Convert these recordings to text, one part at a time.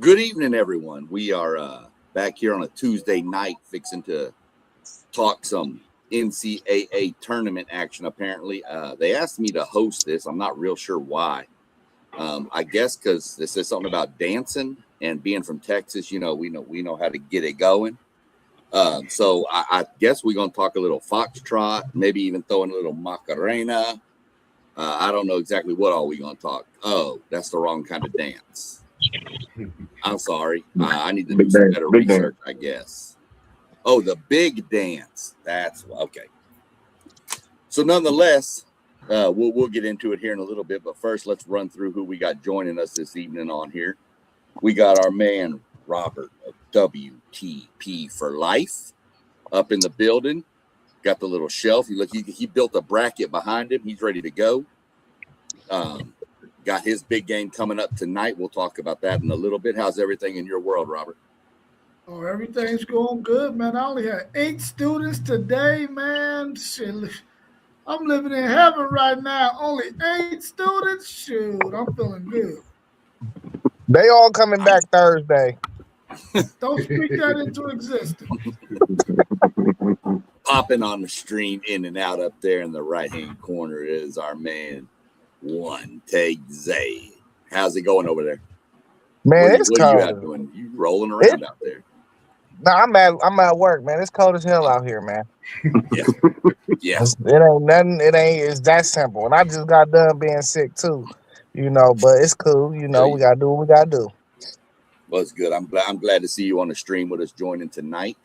Good evening, everyone. We are back here on a Tuesday night fixing to talk some NCAA tournament action, apparently. They asked me to host this. I'm not real sure why. I guess because this is something about dancing and being from Texas, we know how to get it going. So I guess we're going to talk a little foxtrot, maybe even throw in a little Macarena. I don't know exactly what all we're going to talk. Oh, that's the wrong kind of dance. I'm sorry. I need to do some better research, I guess. Oh, the big dance. That's okay. So nonetheless, we'll get into it here in a little bit. But first, let's run through who we got joining us this evening on here. We got our man, Robert of WTP for Life up in the building. Got the little shelf. He built a bracket behind him. He's ready to go. Got his big game coming up tonight. We'll talk about that in a little bit. How's everything in your world, Robert? Oh, everything's going good, man. I only had 8 students today, man. Shit, I'm living in heaven right now. Only 8 students. Shoot, I'm feeling good. They all coming back Thursday. Don't speak that into existence. Popping on the stream in and out up there in the right-hand corner is our man, One Take Zay. How's it going over there? Man, it's cold. What are you out doing? You rolling around out there? No, I'm at work, man. It's cold as hell out here, man. Yeah. It ain't nothing. It's that simple. And I just got done being sick too, But it's cool, We gotta do what we gotta do. Well, it's good. I'm glad to see you on the stream with us joining tonight.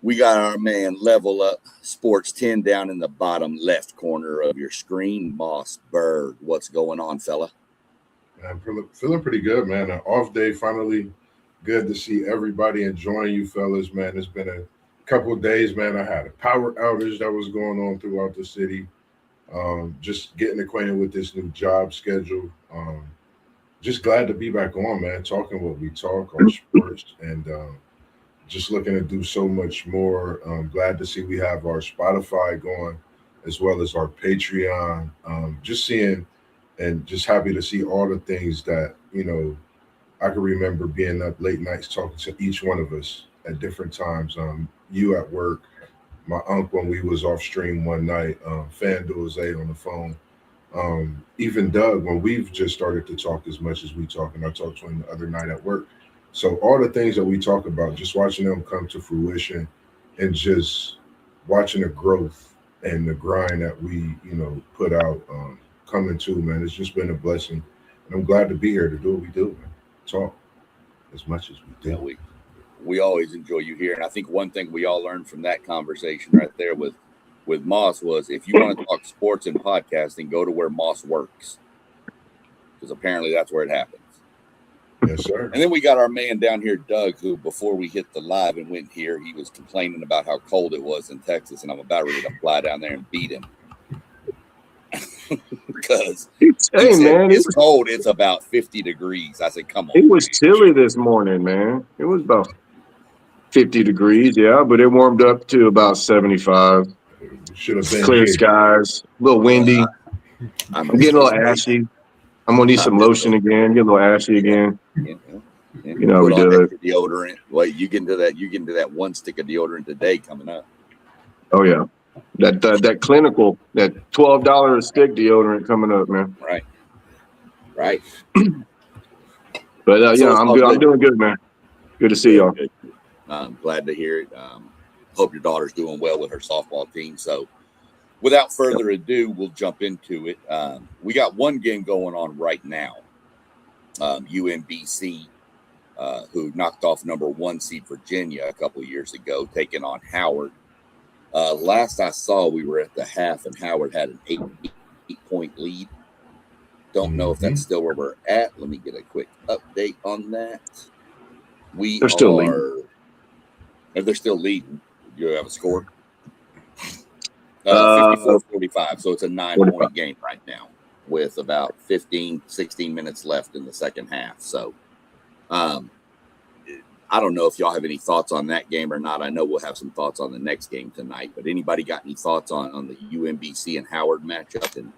We got our man Level Up Sports 10 down in the bottom left corner of your screen. Moss Bird, what's going on, fella? I'm feeling pretty good, man. An off day, finally. Good to see everybody enjoying you fellas, man. It's been a couple of days, man. I had a power outage that was going on throughout the city. Just getting acquainted with this new job schedule. Just glad to be back on, man. Talking what we talk on sports and just looking to do so much more. Glad to see we have our Spotify going as well as our Patreon. Just seeing and just happy to see all the things that, I can remember being up late nights talking to each one of us at different times. You at work, my uncle when we was off stream one night, FanDuel Zay on the phone. Even Doug when we've just started to talk as much as we talk, and I talked to him the other night at work. So all the things that we talk about, just watching them come to fruition and just watching the growth and the grind that we, put out coming to, man, it's just been a blessing. And I'm glad to be here to do what we do, man. Talk as much as we do. Yeah, we always enjoy you here. And I think one thing we all learned from that conversation right there with Moss was if you want to talk sports and podcasting, go to where Moss works. Because apparently that's where it happens. Yes, sir. And then we got our man down here, Doug, who before we hit the live and went here, he was complaining about how cold it was in Texas, and I'm about ready to fly down there and beat him. Because it's cold. It's about 50 degrees. I said, come on. It was chilly this morning, man. It was about 50 degrees, yeah, but it warmed up to about 75. Should have been clear skies, a little windy. I'm getting a little ashy. I'm gonna need some lotion again. Get a little ashy again. Yeah. We do it. Deodorant. Well, you get into that one stick of deodorant a day coming up. Oh yeah, that clinical, that $12 a stick deodorant coming up, man. Right. But I'm good. I'm doing good, man. Good to see y'all. I'm glad to hear it. Hope your daughter's doing well with her softball team. So, without further ado, we'll jump into it. We got one game going on right now. UMBC, who knocked off number 1 seed Virginia a couple of years ago, taking on Howard. Last I saw, we were at the half, and Howard had an 8-point lead. Don't know if that's still where we're at. Let me get a quick update on that. They're still leading. If they're still leading, you have a score? 54-45. So it's a 9-point game right now with about 15, 16 minutes left in the second half. So I don't know if y'all have any thoughts on that game or not. I know we'll have some thoughts on the next game tonight, but anybody got any thoughts on the UMBC and Howard matchup, and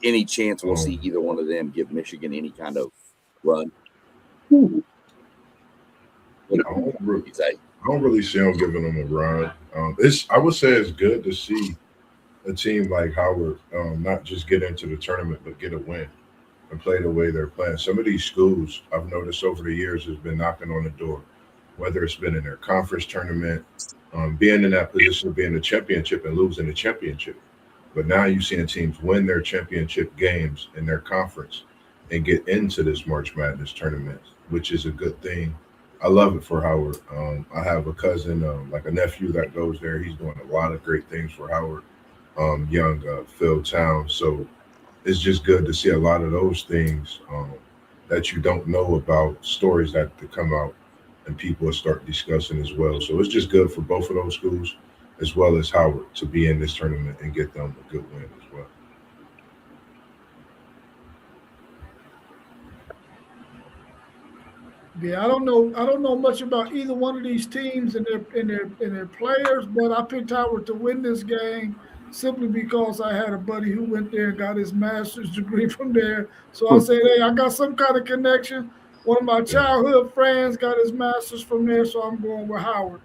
any chance we'll see either one of them give Michigan any kind of run? What I do you say? don't really see them giving them a run. I would say it's good to see a team like Howard not just get into the tournament but get a win and play the way they're playing. Some of these schools I've noticed over the years has been knocking on the door, whether it's been in their conference tournament, being in that position of being the championship and losing the championship. But now you're seeing teams win their championship games in their conference and get into this March Madness tournament, which is a good thing. I love it for Howard. I have a cousin, like a nephew that goes there. He's doing a lot of great things for Howard, young Phil Town. So it's just good to see a lot of those things that you don't know about, stories that to come out and people will start discussing as well. So it's just good for both of those schools as well as Howard to be in this tournament and get them a good win as well. Yeah, I don't know much about either one of these teams and their players, but I picked Howard to win this game simply because I had a buddy who went there and got his master's degree from there. So I said, hey, I got some kind of connection. One of my childhood friends got his master's from there, so I'm going with Howard.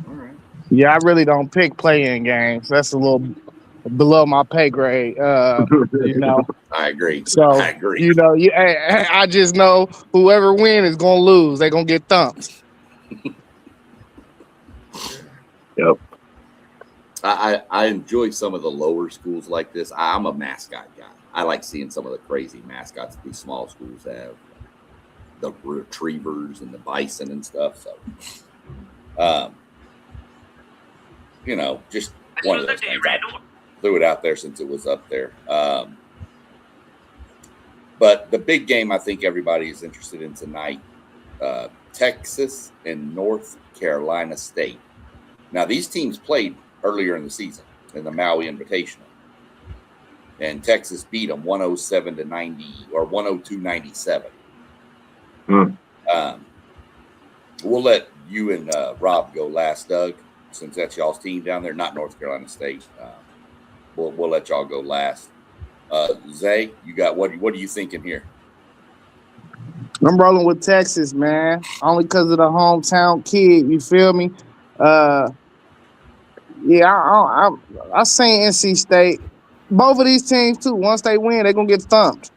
All right. Yeah, I really don't pick play-in games. That's a little below my pay grade. You know. I agree. So I agree. you know, I just know whoever wins is gonna lose. They're gonna get thumped. Yep. I enjoy some of the lower schools like this. I'm a mascot guy. I like seeing some of the crazy mascots that these small schools have, the retrievers and the bison and stuff. So, you know, just one of those things. I threw it out there since it was up there. But the big game I think everybody is interested in tonight, Texas and North Carolina State. Now, these teams played earlier in the season in the Maui Invitational. And Texas beat them 107-90 or 102-97. We'll let you and Rob go last, Doug, since that's y'all's team down there, not North Carolina State. We'll let y'all go last. Zay, you got what are you thinking here? I'm rolling with Texas, man. Only because of the hometown kid. You feel me? Yeah, I seen NC State. Both of these teams too. Once they win, they're gonna get thumped.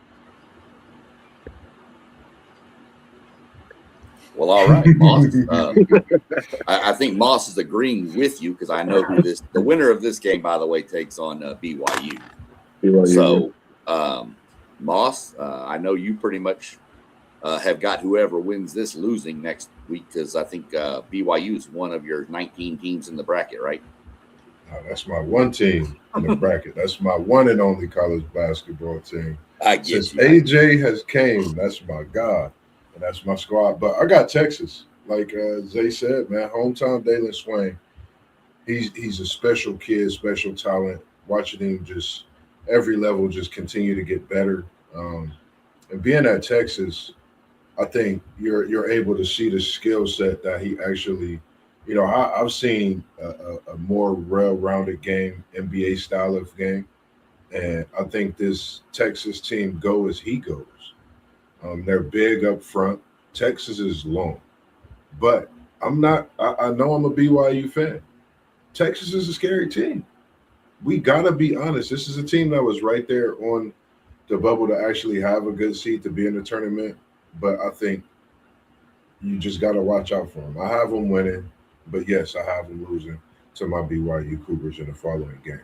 Well, all right, Moss. I think Moss is agreeing with you because I know who the winner of this game, by the way, takes on BYU. So, Moss, I know you pretty much have got whoever wins this losing next week because I think BYU is one of your 19 teams in the bracket, right? That's my one team in the bracket. That's my one and only college basketball team. Since AJ has came, that's my God, and that's my squad. But I got Texas. Like Zay said, man, hometown Dalen Swain. He's a special kid, special talent. Watching him just every level just continue to get better. And being at Texas, I think you're able to see the skill set that he actually. You know, I've seen a more well-rounded game, NBA style of game, and I think this Texas team go as he goes. They're big up front. Texas is long, but I'm not. I know I'm a BYU fan. Texas is a scary team. We gotta be honest. This is a team that was right there on the bubble to actually have a good seat to be in the tournament, but I think you just gotta watch out for them. I have them winning. But yes, I have them losing to my BYU Cougars in the following game.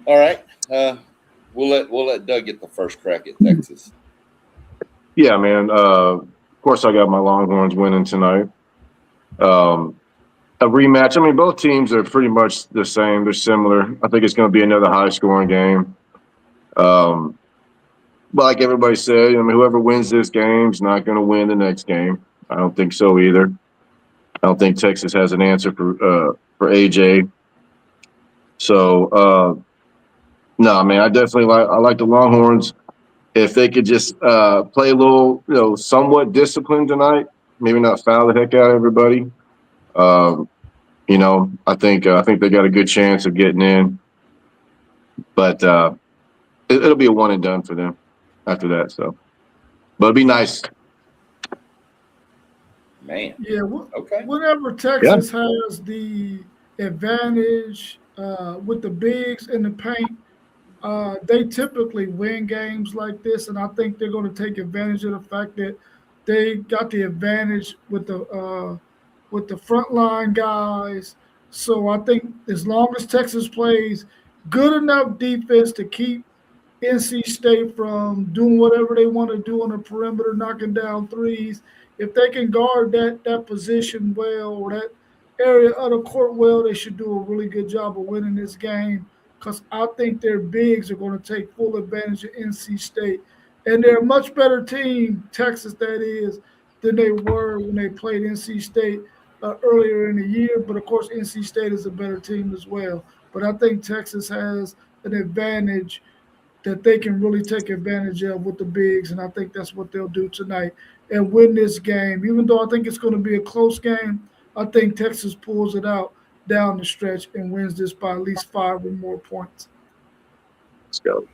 All right, we'll let Doug get the first crack at Texas. Yeah, man. Of course, I got my Longhorns winning tonight. A rematch. I mean, both teams are pretty much the same. They're similar. I think it's going to be another high-scoring game. But like everybody said, I mean, whoever wins this game is not going to win the next game. I don't think so either. I don't think Texas has an answer for AJ. So, no, man, I definitely like the Longhorns. If they could just play a little, somewhat disciplined tonight, maybe not foul the heck out of everybody. I think they got a good chance of getting in. But it'll be a one and done for them after that. So, but it'd be nice. Man. Yeah, Okay. whenever Texas has the advantage with the bigs in the paint, they typically win games like this, and I think they're going to take advantage of the fact that they got the advantage with the frontline guys. So I think as long as Texas plays good enough defense to keep NC State from doing whatever they want to do on the perimeter, knocking down threes. If they can guard that position well or that area of the court well, they should do a really good job of winning this game because I think their bigs are going to take full advantage of NC State. And they're a much better team, Texas that is, than they were when they played NC State earlier in the year. But, of course, NC State is a better team as well. But I think Texas has an advantage that they can really take advantage of with the bigs, and I think that's what they'll do tonight and win this game. Even though I think it's going to be a close game, I think Texas pulls it out down the stretch and wins this by at least 5 or more points. Let's go.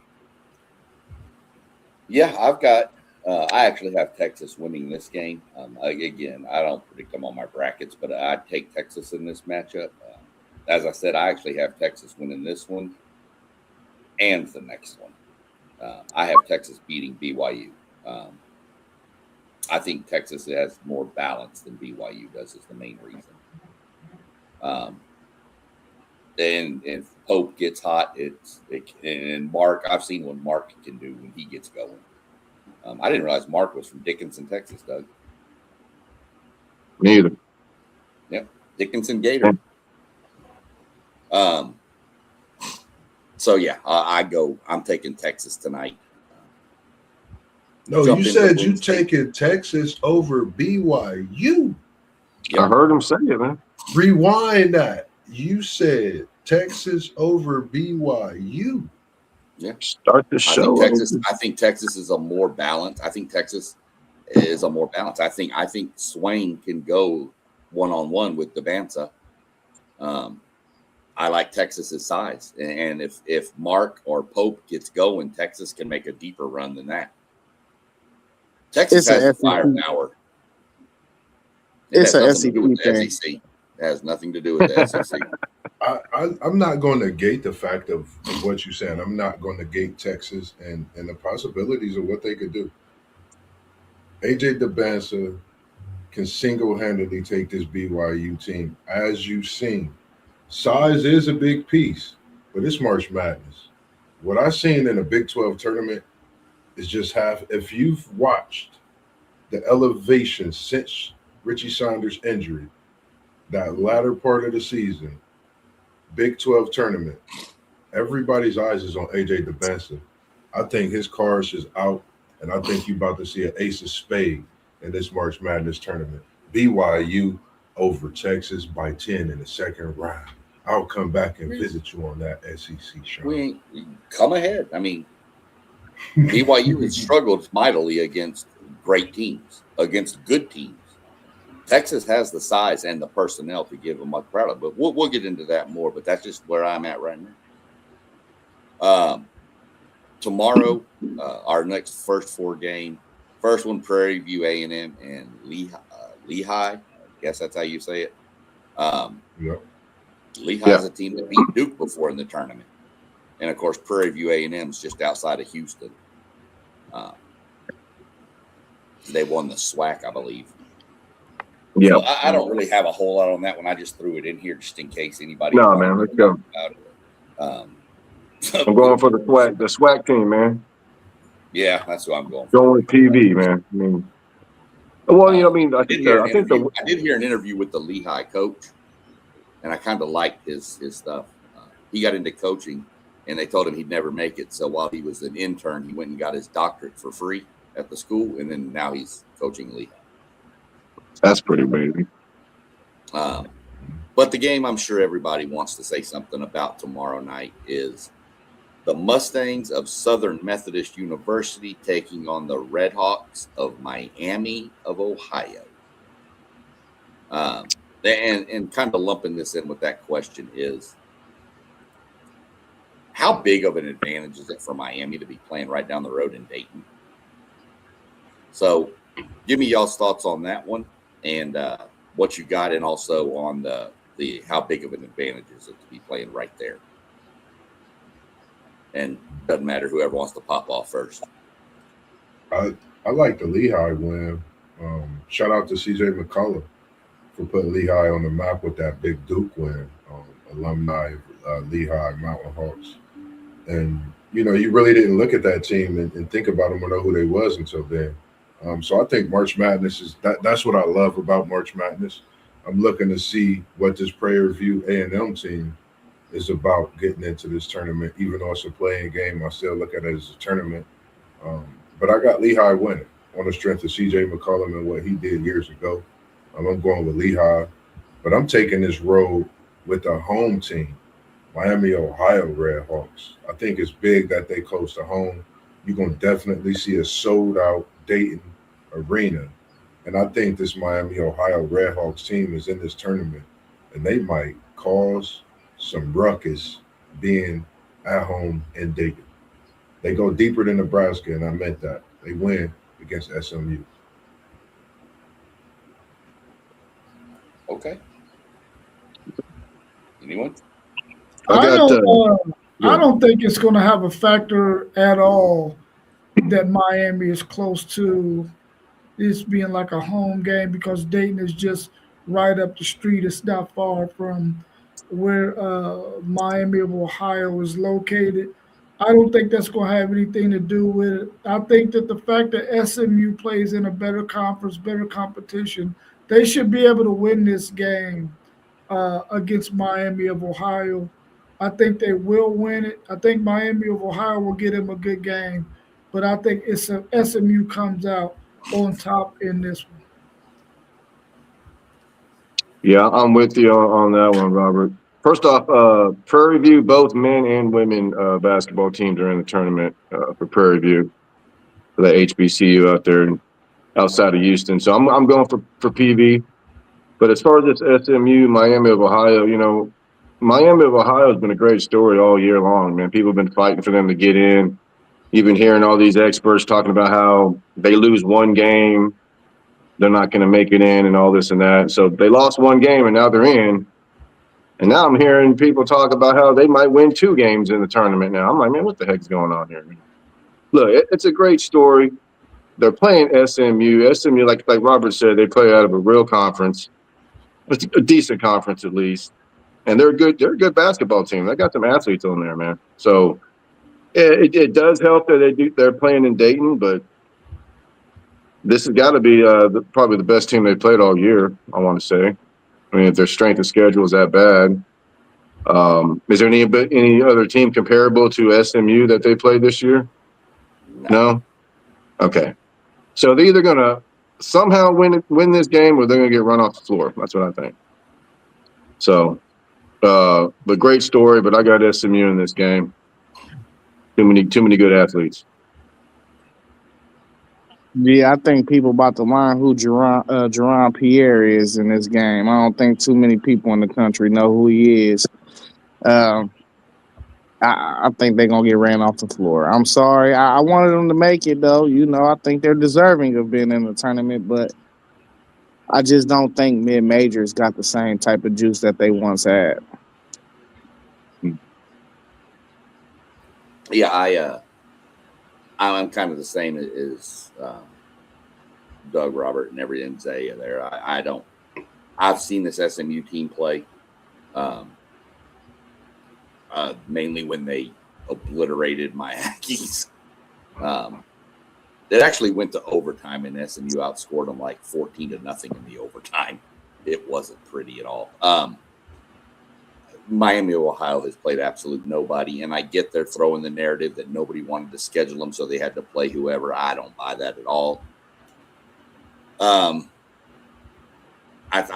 Yeah, I actually have Texas winning this game. Again, I don't predict them on my brackets, but I take Texas in this matchup. As I said, I actually have Texas winning this one and the next one. I have Texas beating BYU. I think Texas has more balance than BYU does is the main reason. And if Pope gets hot, and Mark, I've seen what Mark can do when he gets going. I didn't realize Mark was from Dickinson, Texas, Doug. Me either. Yep, Dickinson Gator. So yeah, I'm taking Texas tonight. No, you said you taking Texas over BYU. Yep. I heard him say it, man. Rewind that. You said Texas over BYU. Yeah. Start the show. I think Texas is a more balanced. I think Texas is a more balanced. I think Swain can go one-on-one with Devanza. I like Texas's size, and if Mark or Pope gets going, Texas can make a deeper run than that. Texas has the firepower. It's an SEC thing. thing. It has nothing to do with the SEC. I'm not going to negate the fact of what you're saying. I'm not going to negate Texas and the possibilities of what they could do. AJ Debanza can single-handedly take this BYU team, as you've seen. Size is a big piece, but it's March Madness. What I've seen in a Big 12 tournament is just half. If you've watched the elevation since Richie Saunders' injury, that latter part of the season, Big 12 tournament, everybody's eyes is on AJ Debanza. I think his cards is out, and I think you're about to see an ace of spade in this March Madness tournament. BYU over Texas by 10 in the second round. I'll come back and visit you on that SEC show. Come ahead. I mean, BYU has struggled mightily against great teams, against good teams. Texas has the size and the personnel to give them much credit, but we'll get into that more. But that's just where I'm at right now. Tomorrow, our next first 4 game. First one, Prairie View A&M and Lehigh. I guess that's how you say it. Yep. Lehigh is a team that beat Duke before in the tournament. And, of course, Prairie View A&M is just outside of Houston. They won the SWAC, I believe. Yeah. So I don't really have a whole lot on that one. I just threw it in here just in case anybody. No, man, let's go. I'm going for the SWAC team, man. Yeah, that's who I'm going for. Going with PV, man. I mean, well, I did hear an interview with the Lehigh coach, and I kind of liked his stuff. He got into coaching, and they told him he'd never make it. So while he was an intern, he went and got his doctorate for free at the school, and then now he's coaching Lehigh. That's pretty amazing. But the game I'm sure everybody wants to say something about tomorrow night is the Mustangs of Southern Methodist University taking on the Redhawks of Miami of Ohio. And kind of lumping this in with that question is, how big of an advantage is it for Miami to be playing right down the road in Dayton? So give me y'all's thoughts on that one and what you got, and also on the how big of an advantage is it to be playing right there. And doesn't matter whoever wants to pop off first. I like the Lehigh win. Shout out to CJ McCullough for putting Lehigh on the map with that big Duke win. Alumni Lehigh Mountain Hawks. And, you really didn't look at that team and think about them or know who they was until then. So I think March Madness is that's what I love about March Madness. I'm looking to see what this Prairie View A&M team is about getting into this tournament. Even though it's a playing game, I still look at it as a tournament. But I got Lehigh winning on the strength of CJ McCollum and what he did years ago. I'm going with Lehigh, but I'm taking this road with a home team, Miami, Ohio Redhawks. I think it's big that they close to home. You're going to definitely see a sold-out Dayton arena. And I think this Miami, Ohio Redhawks team is in this tournament, and they might cause some ruckus being at home in Dayton. They go deeper than Nebraska, and I meant that. They win against SMU. Okay. Anyone? I don't think it's going to have a factor at all that Miami is close to this being like a home game, because Dayton is just right up the street. It's not far from where Miami of Ohio is located. I don't think that's going to have anything to do with it. I think that the fact that SMU plays in a better conference, better competition, they should be able to win this game against Miami of Ohio. I think they will win it. I think Miami of Ohio will get him a good game, but I think SMU comes out on top in this one. Yeah, I'm with you on that one, Robert. First off, Prairie View, both men and women basketball teams are in the tournament for Prairie View, for the HBCU out there outside of Houston. So I'm going for PV. But as far as this SMU, Miami of Ohio, Miami of Ohio has been a great story all year long, man. People have been fighting for them to get in. You've been hearing all these experts talking about how they lose one game, they're not going to make it in and all this and that. So they lost one game and now they're in. And now I'm hearing people talk about how they might win 2 games in the tournament now. I'm like, man, what the heck's going on here? Look, it's a great story. They're playing SMU. SMU, like Robert said, they play out of a real conference. It's a decent conference at least. And they're a good basketball team. They got some athletes on there, man. So it does help that they're playing in Dayton, but this has got to be probably the best team they played all year, I want to say. I mean, if their strength of schedule is that bad. Is there any other team comparable to SMU that they played this year? No? Okay. So they're either going to somehow win this game or they're going to get run off the floor. That's what I think. So, but great story, but I got SMU in this game. Too many good athletes. Yeah, I think people about to learn who Jerron Pierre is in this game. I don't think too many people in the country know who he is. I think they're going to get ran off the floor. I'm sorry. I wanted them to make it, though. I think they're deserving of being in the tournament, but I just don't think mid-majors got the same type of juice that they once had. Yeah, I'm kind of the same as Doug, Robert, and everything Zaya there. I've seen this SMU team play, mainly when they obliterated my Aggies. It actually went to overtime, and SMU outscored them like 14-0 in the overtime. It wasn't pretty at all. Miami of Ohio has played absolute nobody, and I get they're throwing the narrative that nobody wanted to schedule them, so they had to play whoever. I don't buy that at all. I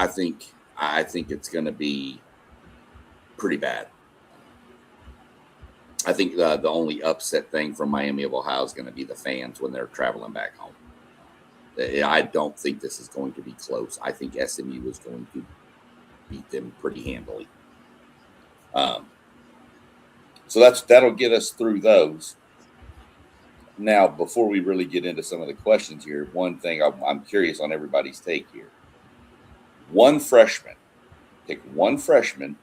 think it's going to be pretty bad. I think the only upset thing from Miami of Ohio is going to be the fans when they're traveling back home. I don't think this is going to be close. I think SMU is going to beat them pretty handily. So that'll get us through those. Now, before we really get into some of the questions here, one thing I'm curious on everybody's take here. One freshman. Pick one freshman.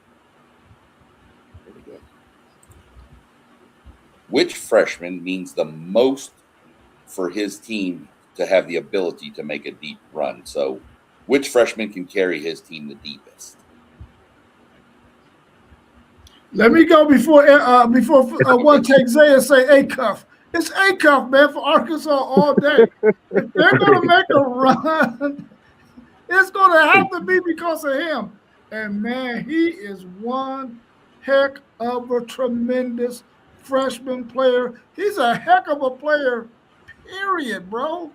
There we go. Which freshman means the most for his team to have the ability to make a deep run? So, which freshman can carry his team the deepest? Let me go before one takes Zay and say Acuff. It's Acuff, man, for Arkansas all day. If they're going to make a run, it's going to have to be because of him. And, man, he is one heck of a tremendous freshman player. He's a heck of a player, period, bro.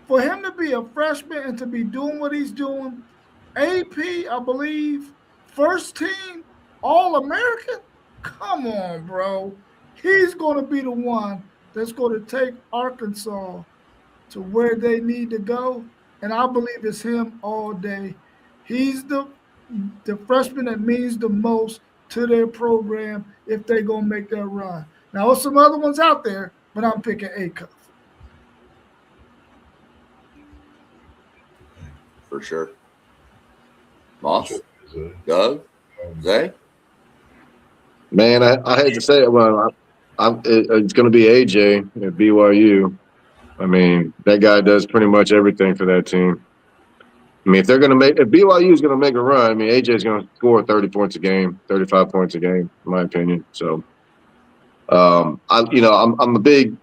For him to be a freshman and to be doing what he's doing, AP, I believe, first team, All-American? Come on, bro. He's going to be the one that's going to take Arkansas to where they need to go, and I believe it's him all day. He's the freshman that means the most to their program if they're going to make that run. Now, there's some other ones out there, but I'm picking Acuff. For sure. Moss? Doug? Zay? Man, I hate to say it, but it's going to be AJ at BYU. I mean, that guy does pretty much everything for that team. I mean, if BYU is going to make a run, I mean, AJ is going to score 30 points a game, 35 points a game, in my opinion. So, I'm a big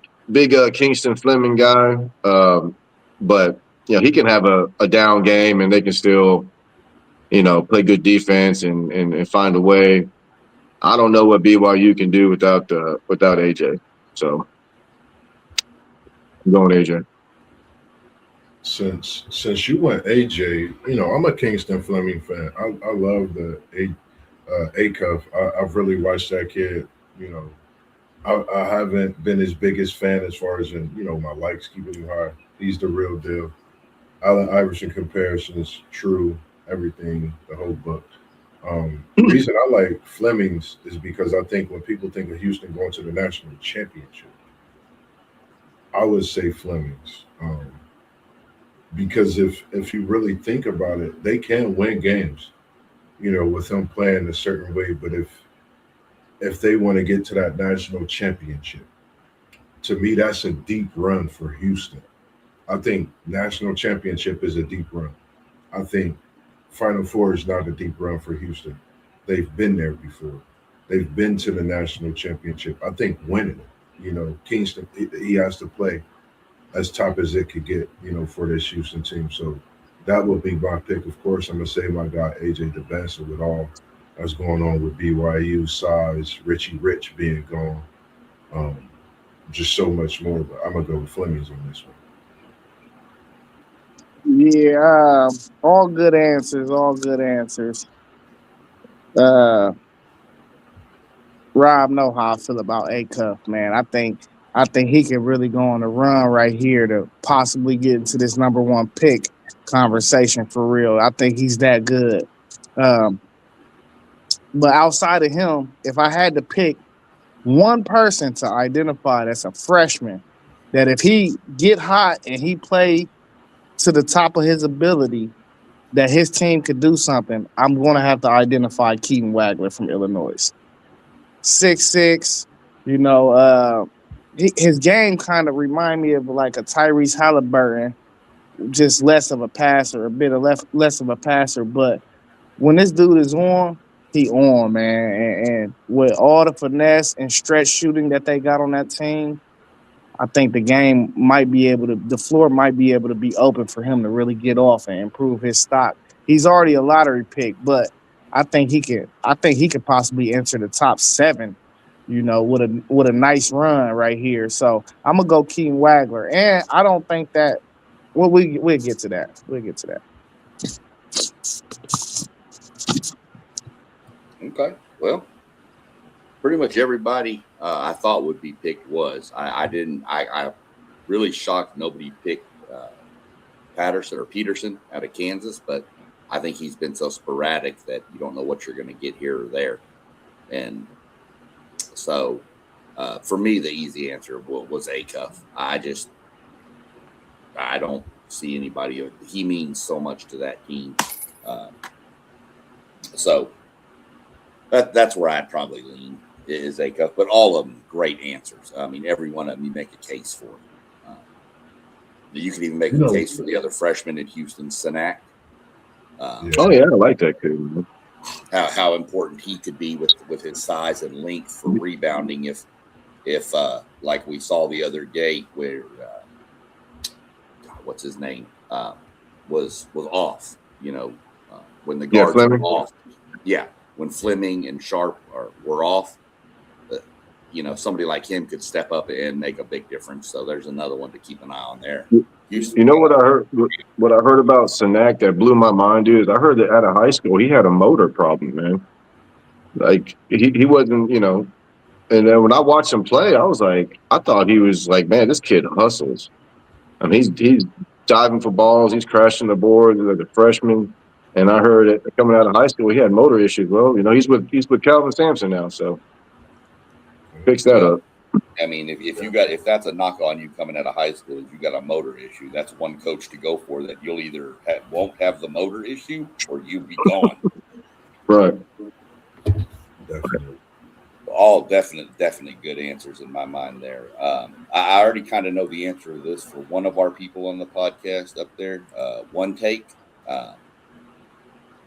Kingston Fleming guy, but he can have a down game and they can still, play good defense and find a way. I don't know what BYU can do without AJ. So I'm going AJ. Since you went AJ, I'm a Kingston Fleming fan. I love the Acuff. I've really watched that kid. I haven't been his biggest fan as far as in my likes keeping him high. He's the real deal. Allen Iverson comparisons, true, everything, the whole book. The reason I like Fleming's is because I think when people think of Houston going to the national championship, I would say Fleming's. Because if you really think about it, they can win games, with them playing a certain way. But if they want to get to that national championship, to me, that's a deep run for Houston. I think national championship is a deep run. I think Final Four is not a deep run for Houston. They've been there before. They've been to the national championship. I think winning it, Kingston, he has to play as top as it could get, for this Houston team. So that would be my pick. Of course, I'm going to say my guy, AJ DeBenson, with all that's going on with BYU, size, Richie Rich being gone, just so much more. But I'm going to go with Fleming's on this one. Yeah, all good answers. All good answers. Rob know how I feel about Acuff, man. I think he could really go on a run right here to possibly get into this number one pick conversation for real. I think he's that good. But outside of him, if I had to pick one person to identify that's a freshman, that if he get hot and he play to the top of his ability, that his team could do something, I'm going to have to identify Keaton Wagler from Illinois. 6'6", his game kind of remind me of like a Tyrese Halliburton, just less of a passer, a bit of less of a passer. But when this dude is on, he on, man. And with all the finesse and stretch shooting that they got on that team, I think the floor might be able to be open for him to really get off and improve his stock. He's already a lottery pick, but I think he could possibly enter the top 7, with a nice run right here. So I'm gonna go Keaton Wagler, and I don't think that. Well, we'll get to that. We'll get to that. Okay. Well, pretty much everybody I thought would be picked was. I really shocked nobody picked Peterson out of Kansas, but I think he's been so sporadic that you don't know what you're going to get here or there. And So for me, the easy answer was Acuff. I don't see anybody. He means so much to that team. So that's where I'd probably lean is Acuff. But all of them, great answers. I mean, every one of them you make a case for. You could even make a case for the other freshman at Houston, Sinak. Oh yeah, I like that kid. Man. How important he could be with his size and length for rebounding if like we saw the other day where what's his name was off, when the guards were off. Yeah, when Fleming and Sharp were off, somebody like him could step up and make a big difference. So there's another one to keep an eye on there. You know what I heard? What I heard about Sinak that blew my mind, dude, is I heard that out of high school he had a motor problem, man. Like he wasn't, And then when I watched him play, I was like, I thought he was like, man, this kid hustles. I mean, he's diving for balls, he's crashing the board like a freshman. And I heard it coming out of high school, he had motor issues. Well, he's with Calvin Sampson now, so fix that up. I mean, if that's a knock on you coming out of high school, if you got a motor issue, that's one coach to go for that you'll either won't have the motor issue or you'll be gone. Right. Definitely. All definitely good answers in my mind there. I already kind of know the answer to this for one of our people on the podcast up there. One take.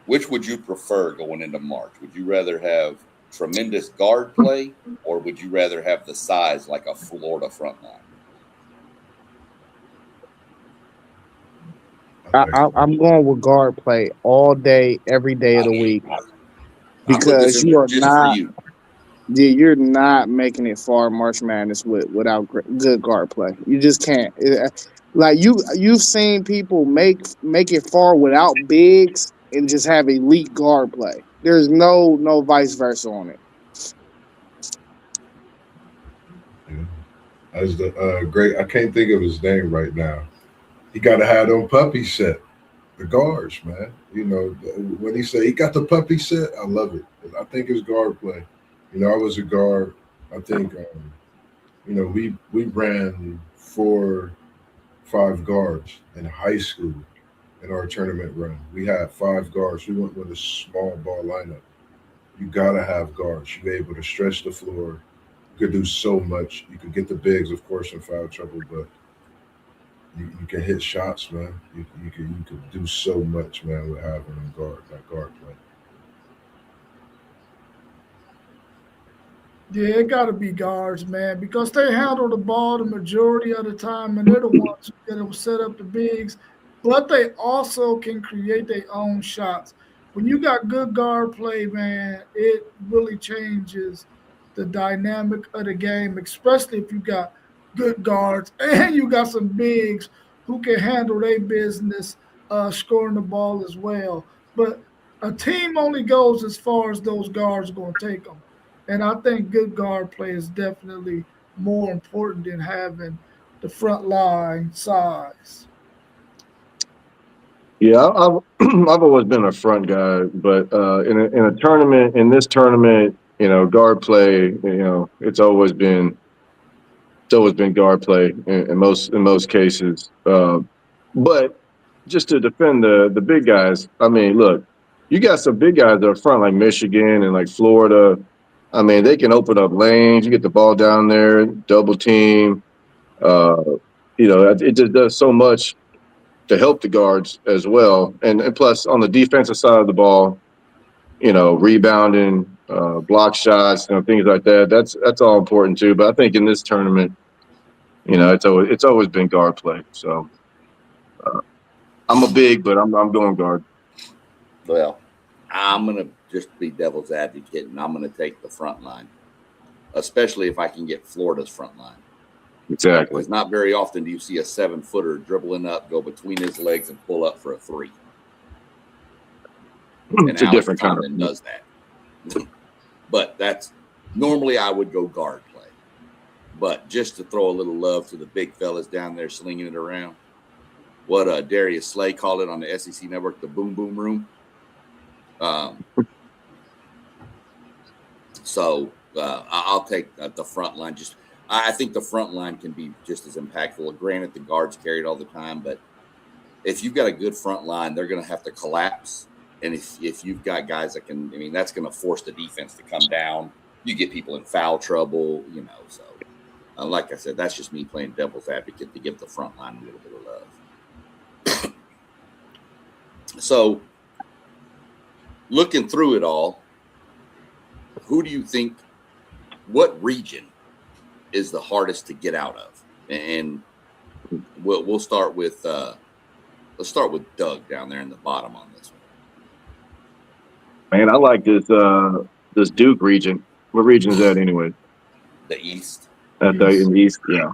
Which would you prefer going into March? Would you rather have tremendous guard play, or would you rather have the size like a Florida front line? I'm going with guard play all day, every day of the week, because you're not making it far in March Madness without good guard play. You just can't. You've seen people make it far without bigs and just have elite guard play. There's no vice versa on it. As the great, I can't think of his name right now. He got to have them puppy set, the guards, man. When he said he got the puppy set, I love it. I think it's guard play. I was a guard. I think, we ran 4-5 guards in high school in our tournament run. We had 5 guards. We went with a small ball lineup. You got to have guards. You're able to stretch the floor. You could do so much. You could get the bigs, of course, in foul trouble, but you can hit shots, man. You could do so much, man, with having that guard play. Yeah, it got to be guards, man, because they handle the ball the majority of the time, and they're the ones who get set up the bigs. But they also can create their own shots. When you got good guard play, man, it really changes the dynamic of the game, especially if you got good guards and you got some bigs who can handle their business scoring the ball as well. But a team only goes as far as those guards are going to take them. And I think good guard play is definitely more important than having the front line size. Yeah, I've always been a front guy, but in this tournament, guard play, it's always been guard play in most cases. But just to defend the big guys, I mean, look, you got some big guys up front like Michigan and like Florida. I mean, they can open up lanes. You get the ball down there, double team. It just does so much to help the guards as well. And plus, on the defensive side of the ball, rebounding, block shots, things like that. That's all important too. But I think in this tournament, it's always been guard play. So I'm a big, but I'm going guard. Well, I'm gonna just be devil's advocate, and I'm gonna take the front line, especially if I can get Florida's front line. Exactly. Because not very often do you see a 7-footer dribbling up, go between his legs, and pull up for a 3. It's a different kind of does that. But that's normally I would go guard play. But just to throw a little love to the big fellas down there slinging it around, what Darius Slay called it on the SEC Network, the boom boom room. So I'll take the front line. I think the front line can be just as impactful. Granted, the guards carry it all the time, but if you've got a good front line, they're going to have to collapse. And if you've got guys that can, that's going to force the defense to come down. You get people in foul trouble, So, like I said, that's just me playing devil's advocate to give the front line a little bit of love. So, looking through it all, who do you think? What region is the hardest to get out of? And we'll start with let's start with Doug down there in the bottom on this one. Man, I like this Duke region. What region is that anyway? The East. In the East, yeah.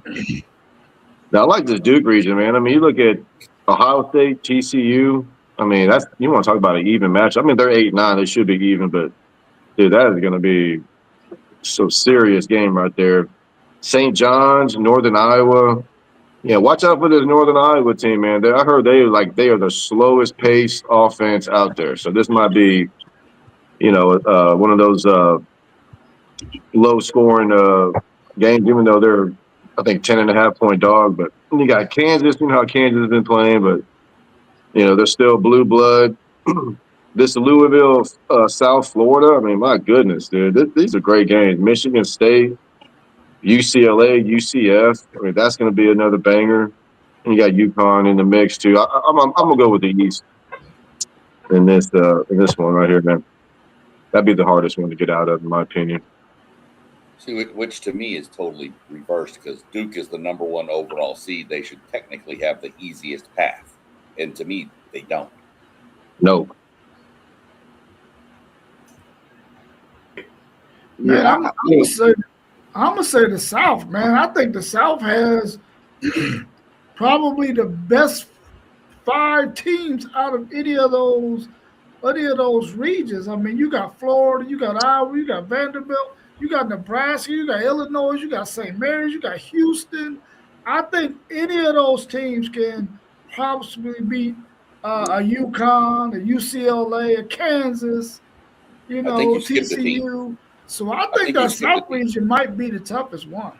Now, I like this Duke region, man. You look at Ohio State, TCU. That's, you want to talk about an even match. They're 8-9. They should be even, but dude, that is going to be so serious game right there. St. John's, Northern Iowa. Yeah, watch out for this Northern Iowa team, man. I heard they are the slowest paced offense out there. So this might be, one of those low scoring games, even though they're, I think, 10.5-point dog. But you got Kansas. You know how Kansas has been playing, but they're still blue blood. This Louisville, South Florida. My goodness, dude, these are great games. Michigan State, UCLA, UCF. That's going to be another banger. And you got UConn in the mix too. I'm gonna go with the East in this one right here, man. That'd be the hardest one to get out of, in my opinion. See, which to me is totally reversed because Duke is the number 1 overall seed. They should technically have the easiest path, and to me, they don't. No. Yeah, I'm gonna say the South, man. I think the South has probably the best 5 teams out of any of those regions. You got Florida, you got Iowa, you got Vanderbilt, you got Nebraska, you got Illinois, you got St. Mary's, you got Houston. I think any of those teams can possibly beat a UConn, a UCLA, a Kansas, TCU. So I think that South region might be the toughest one.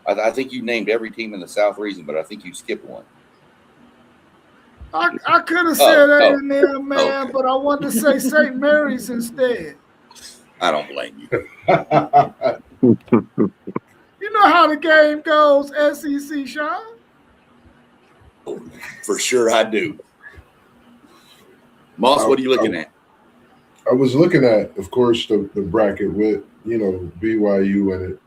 I think you named every team in the South region, but I think you skipped one. I could have said that in there, man, but I wanted to say St. Mary's instead. I don't blame you. You know how the game goes, SEC, Sean? For sure I do. Moss, what are you looking at? I was looking at, of course, the bracket with, BYU in it.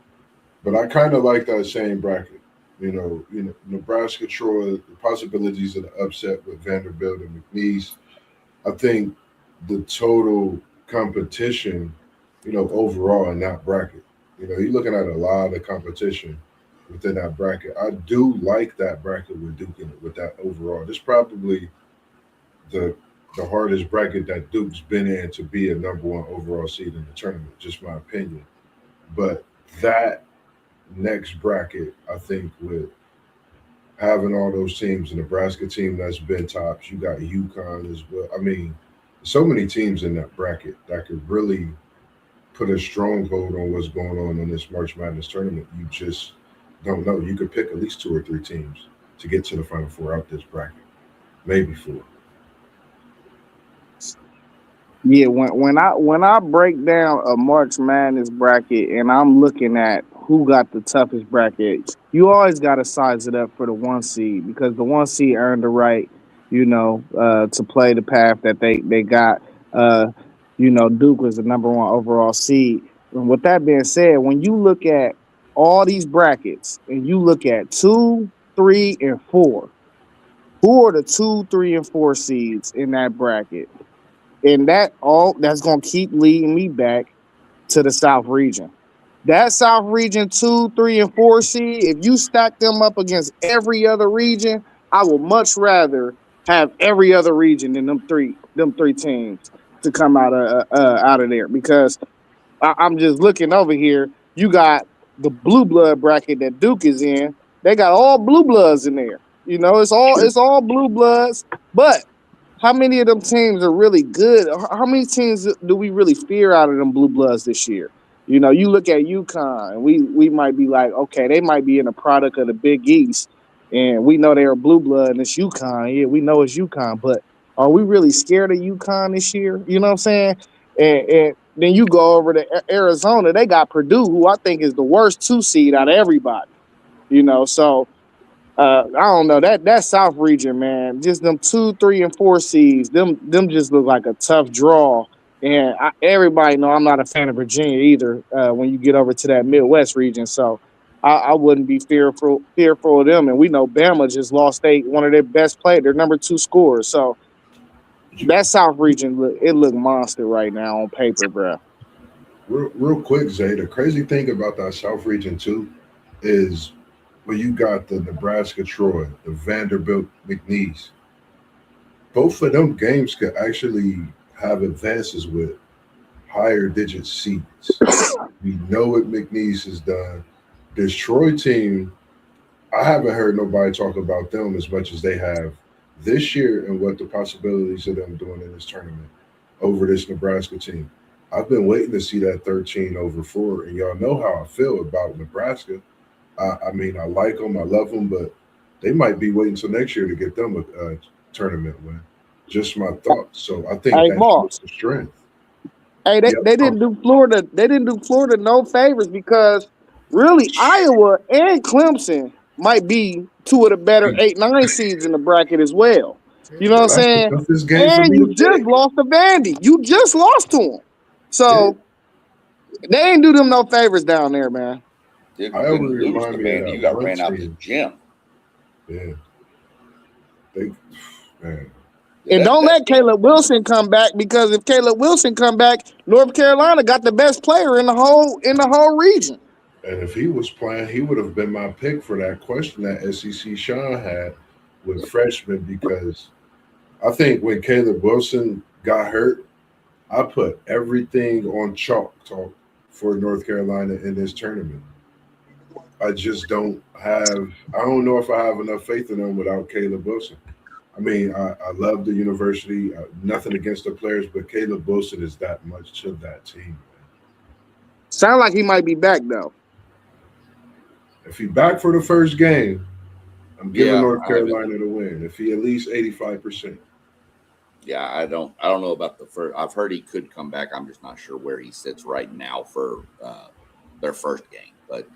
But I kind of like that same bracket. Nebraska, Troy, the possibilities of the upset with Vanderbilt and McNeese. I think the total competition, overall in that bracket. You're looking at a lot of competition within that bracket. I do like that bracket with Duke in it, with that overall. This is probably the hardest bracket that Duke's been in to be a number 1 overall seed in the tournament, just my opinion. But that next bracket, I think, with having all those teams, the Nebraska team that's been tops, you got UConn as well. So many teams in that bracket that could really put a stronghold on what's going on in this March Madness tournament. You just don't know. You could pick at least 2 or 3 teams to get to the Final Four out this bracket, maybe 4. Yeah, when I break down a March Madness bracket and I'm looking at who got the toughest bracket, you always got to size it up for the 1 seed because the 1 seed earned the right, to play the path that they got. Duke was the number 1 overall seed. And with that being said, when you look at all these brackets and you look at 2, 3, and 4, who are the 2, 3, and 4 seeds in that bracket? And that's going to keep leading me back to the South region. That South region 2, 3, and 4 seed, if you stack them up against every other region, I would much rather have every other region than them three teams to come out of there. Because I'm just looking over here. You got the blue blood bracket that Duke is in. They got all blue bloods in there. It's all blue bloods, but how many of them teams are really good? How many teams do we really fear out of them blue bloods this year? You know, you look at UConn, and we might be like, okay, they might be in a product of the Big East, and we know they're blue blood, and it's UConn. Yeah, we know it's UConn, but are we really scared of UConn this year? You know what I'm saying? And then you go over to Arizona, they got Purdue, who I think is the worst 2 seed out of everybody. You know, so I don't know that South region, man. Just them 2, 3, and 4 seeds. Them just look like a tough draw. And everybody know I'm not a fan of Virginia either. When you get over to that Midwest region, so I wouldn't be fearful of them. And we know Bama just lost one of their best players, their number 2 scorers. So that South region look monster right now on paper, bro. Real quick, Zay. The crazy thing about that South region too is when you got the Nebraska Troy, the Vanderbilt McNeese. Both of them games could actually have advances with higher digit seeds. We know what McNeese has done. This Troy team, I haven't heard nobody talk about them as much as they have this year and what the possibilities of them doing in this tournament over this Nebraska team. I've been waiting to see that 13-4, and y'all know how I feel about Nebraska. I mean, I like them, I love them, but they might be waiting until next year to get them a tournament win. Just my thoughts. So I think that shows the strength. Hey, they didn't do Florida. They didn't do Florida no favors because really Iowa and Clemson might be 2 of the better 8, 9 seeds in the bracket as well. You know what I'm saying? And you just lost to Vandy. You just lost to them. So they ain't do them no favors down there, man. You got ran out the gym. Yeah. Man. And don't let Caleb Wilson come back, because if Caleb Wilson come back, North Carolina got the best player in the whole region. And if he was playing, he would have been my pick for that question that SEC Sean had with freshmen, because I think when Caleb Wilson got hurt, I put everything on chalk talk for North Carolina in this tournament. I don't know if I have enough faith in them without Caleb Wilson. I mean, I love the university. Nothing against the players, but Caleb Wilson is that much to that team. Man. Sound like he might be back, though. If he's back for the first game, I'm giving North Carolina the win. If he at least 85%. Yeah, I don't know about the first. I've heard he could come back. I'm just not sure where he sits right now for their first game. But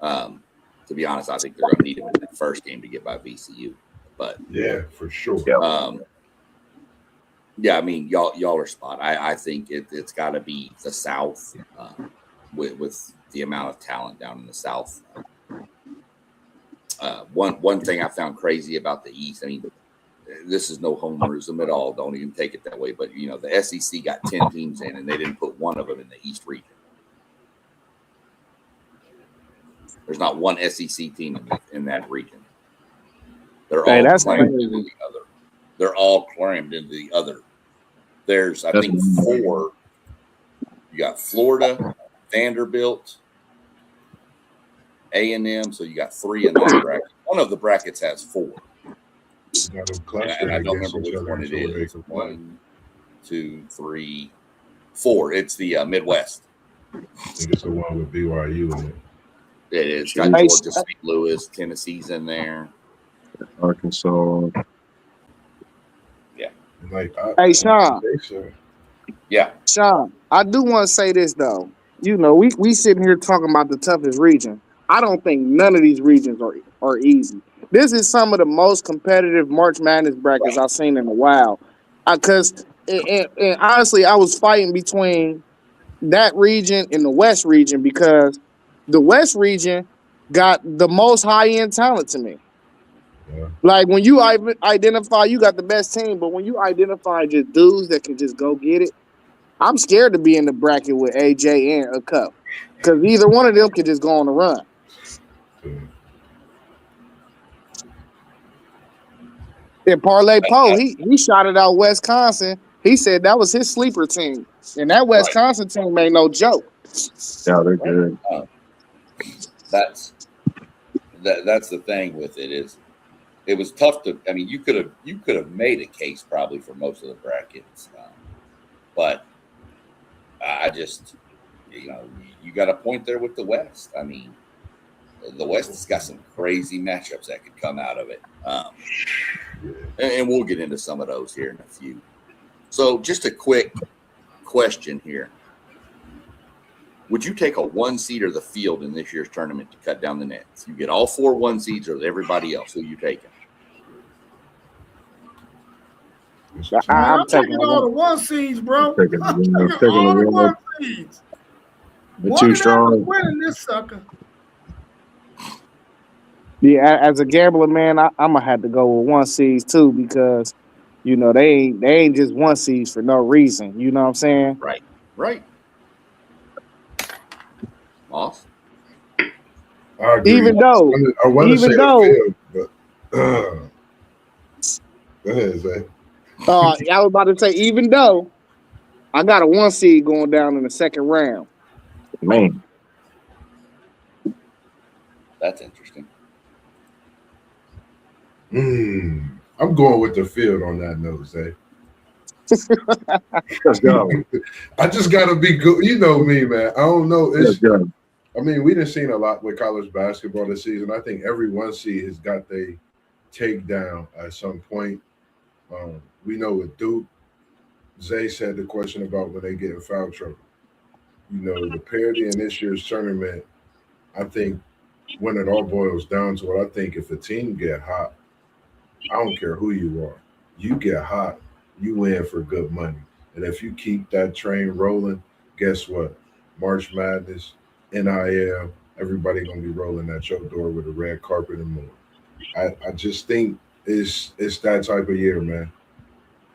to be honest, I think they're going to need him in that first game to get by VCU. But yeah, for sure. Yeah, I mean, y'all are spot. I think it's got to be the South with the amount of talent down in the South. One thing I found crazy about the East, I mean, this is no homerism at all. Don't even take it that way. But, you know, the SEC got 10 teams in, and they didn't put one of them in the East region. There's not one SEC team in that region. They're all crammed into the other. They're all crammed into the other. There's, I think, 4. You got Florida, Vanderbilt, A&M. So you got 3 in that bracket. One of the brackets has 4. And I don't remember which one it is. 1, 2, 3, 4. It's the Midwest. I think it's the one with BYU in it. It is. Got Georgia, St. Louis, Tennessee's in there. Arkansas. Yeah. Hey, Sean. Yeah. Sean, I do want to say this, though. You know, we sitting here talking about the toughest region. I don't think none of these regions are easy. This is some of the most competitive March Madness brackets I've seen in a while. Because, and honestly, I was fighting between that region and the West region, because the West region got the most high-end talent to me. Yeah. Like, when you identify, you got the best team, but when you identify just dudes that can just go get it, I'm scared to be in the bracket with AJ and a Cup, because either one of them can just go on the run. And Parlay Poe, he shouted out Wisconsin. He said that was his sleeper team, and that Wisconsin team ain't no joke. Yeah, they're good. That's the thing with it is, it was tough to. I mean, you could have made a case probably for most of the brackets, but I just you got a point there with the West. I mean, the West has got some crazy matchups that could come out of it. And we'll get into some of those here in a few. So just a quick question here. Would you take a 1 seed or the field in this year's tournament to cut down the nets? You get all 4 1 seeds or everybody else. Who you taking? I'm taking all the 1 seeds, bro. I'm taking all the 1 seeds. They're too strong. Winning this sucker. Yeah, as a gambler, man, I'm gonna have to go with 1 seeds too because, they ain't just 1 seeds for no reason. You know what I'm saying? Right. Moss? I agree. Even though, I want to say the field, but go ahead, Zay. I was about to say, even though I got a 1 seed going down in the second round. Man, that's interesting. I'm going with the field on that note, Zay. let's go. I just gotta be good. You know me, man. I don't know. Let's go. I mean, we done seen a lot with college basketball this season. I think every 1 seed has got their takedown at some point. We know with Duke, Zay said the question about when they get in foul trouble. The parity in this year's tournament, I think when it all boils down to it, I think if a team get hot, I don't care who you are, you get hot, you win for good money. And if you keep that train rolling, guess what? March Madness, NIL, everybody gonna be rolling at your door with a red carpet and more. I just think it's that type of year, man.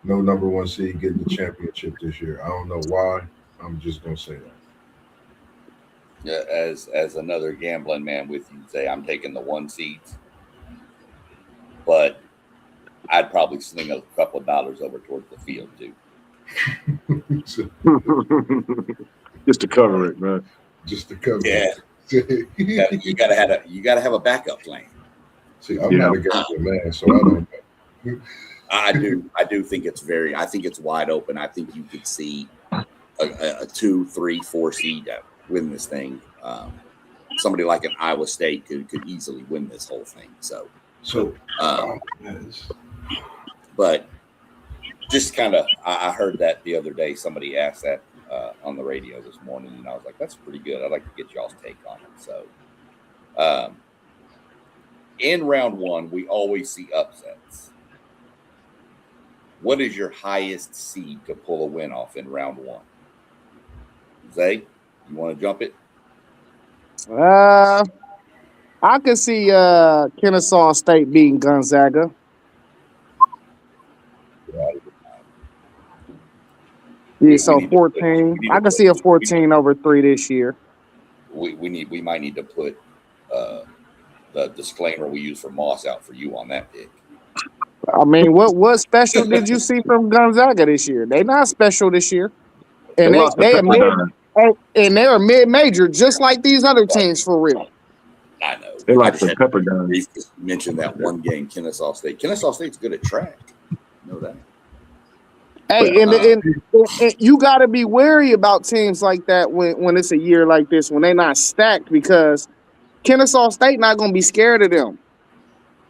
No number 1 seed getting the championship this year. I don't know why. I'm just gonna say that. Yeah, as another gambling man with you, Zay, I'm taking the 1 seeds, but I'd probably sling a couple of dollars over towards the field too. Just to cover it, man. Just to cover it. Yeah. you gotta have a backup plan. See, I'm not a gambling man, so I don't know. I do think I think it's wide open. I think you could see a 2, 3, 4 seed win this thing. Somebody like an Iowa State could easily win this whole thing. But just kind of, I heard that the other day. Somebody asked that on the radio this morning, and I was like, that's pretty good. I'd like to get y'all's take on it. So in round 1, we always see upsets. What is your highest seed to pull a win off in round 1? Zay, you want to jump it? I could see Kennesaw State beating Gonzaga. Yeah, so 14. I can see a 14/3 this year. We might need to put the disclaimer we use for Moss out for you on that pick. I mean, what special did you see from Gonzaga this year? They not special this year, and they are mid-major, just like these other teams for real. I know. They like the Pepperdine. You mentioned that one game, Kennesaw State. Kennesaw State's good at track. You know that. Hey, and you got to be wary about teams like that when it's a year like this, when they're not stacked, because Kennesaw State not going to be scared of them.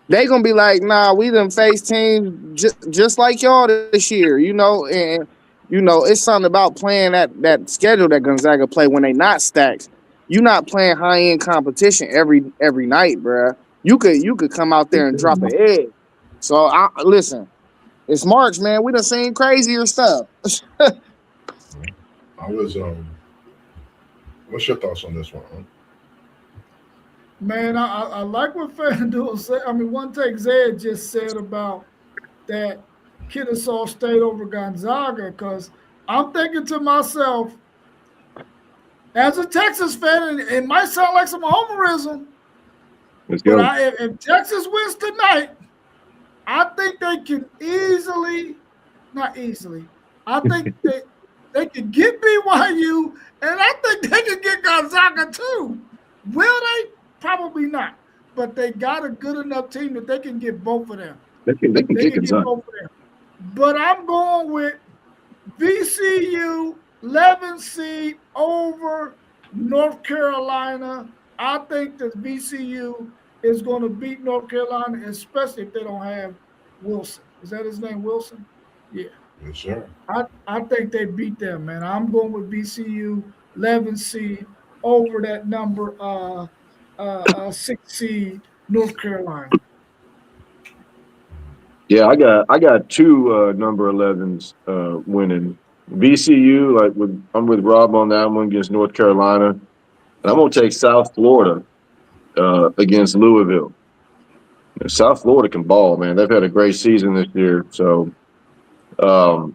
They going to be like, nah, we done face teams just like y'all this year, and, it's something about playing that schedule that Gonzaga play when they not stacked. You're not playing high-end competition every night, bruh. You could come out there and drop an egg. So, listen. It's March, man. We done seen crazier stuff. I was what's your thoughts on this one, huh? Man, I like what FanDuel said. I mean, one take Zed just said about that Kennesaw State over Gonzaga, because I'm thinking to myself, as a Texas fan, and it might sound like some homerism, but if Texas wins tonight, I think they can I think they can get BYU, and I think they can get Gonzaga too. Will they? Probably not. But they got a good enough team that they can get both of them. They can get both of them. But I'm going with VCU 11 seed over North Carolina. I think that VCU is going to beat North Carolina, especially if they don't have Wilson. Is that his name, Wilson? Yeah. Yes, sir. I think they beat them, man. I'm going with VCU 11 seed over that number 6 seed North Carolina. Yeah, I got two number 11s winning. VCU, I'm with Rob on that one against North Carolina, and I'm gonna take South Florida against Louisville. South Florida can ball, man. They've had a great season this year, so I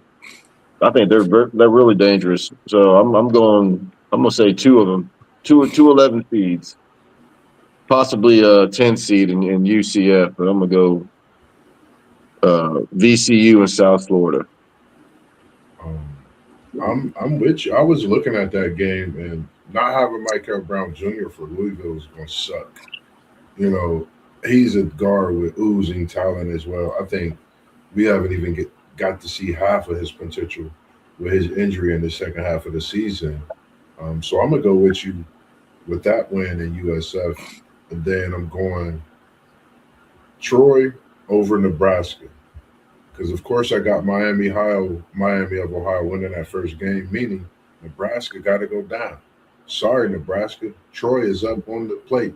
think they're really dangerous. So I'm gonna say two of them, two 11 seeds, possibly a 10 seed in UCF, but I'm gonna go VCU in South Florida. I'm with you. I was looking at that game, and not having Michael Brown Jr. for Louisville is going to suck. You know, he's a guard with oozing talent as well. I think we haven't even got to see half of his potential with his injury in the second half of the season. So I'm going to go with you with that win in USF. And then I'm going Troy over Nebraska. Because, of course, I got Miami of Ohio winning that first game, meaning Nebraska got to go down. Sorry, Nebraska. Troy is up on the plate,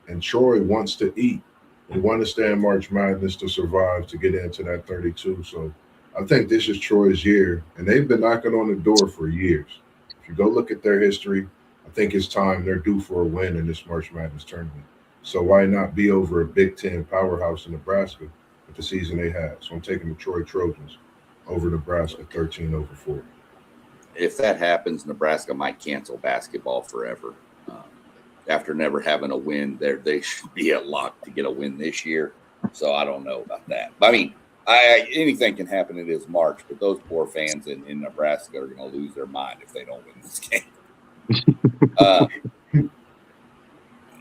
and Troy wants to eat. They want to stay in March Madness to survive, to get into that 32. So I think this is Troy's year, and they've been knocking on the door for years. If you go look at their history, I think it's time they're due for a win in this March Madness tournament. So why not be over a Big Ten powerhouse in Nebraska with the season they had? So I'm taking the Troy Trojans over Nebraska 13-4. If that happens, Nebraska might cancel basketball forever. After never having a win, they should be at lock to get a win this year. So I don't know about that. But I mean, anything can happen. It is March, but those poor fans in Nebraska are going to lose their mind if they don't win this game.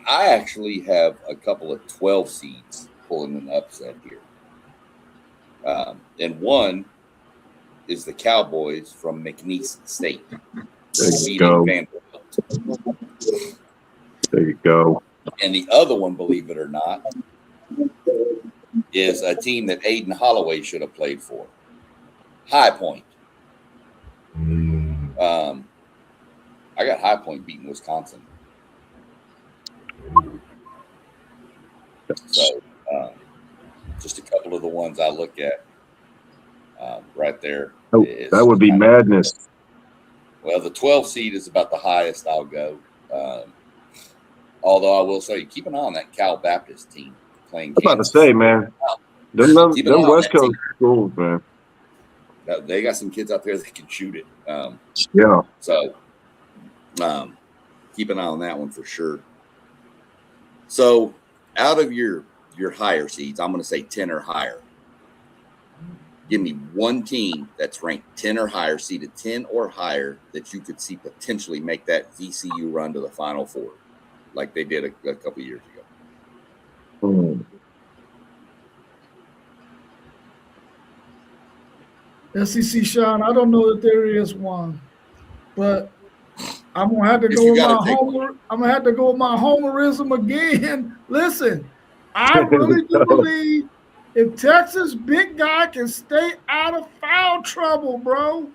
I actually have a couple of 12 seeds pulling an upset here. And one is the Cowboys from McNeese State. There you go. There you go. And the other one, believe it or not, is a team that Aiden Holloway should have played for. High Point. I got High Point beating Wisconsin. So just a couple of the ones I look at right there. That would be madness. Well, the 12 seed is about the highest I'll go. Although I will say, keep an eye on that Cal Baptist team playing. I'm about to say, man, them West Coast schools, man. They got some kids out there that can shoot it. Yeah. So keep an eye on that one for sure. So out of your higher seeds, I'm going to say 10 or higher. Give me one team that's ranked 10 or higher, seeded 10 or higher, that you could see potentially make that VCU run to the Final Four, like they did a couple years ago. SEC, Sean, I don't know that there is one, but I'm gonna have to go with my homer. I'm gonna have to go with my homerism again. Listen, I really do believe if Texas big guy can stay out of foul trouble, bro,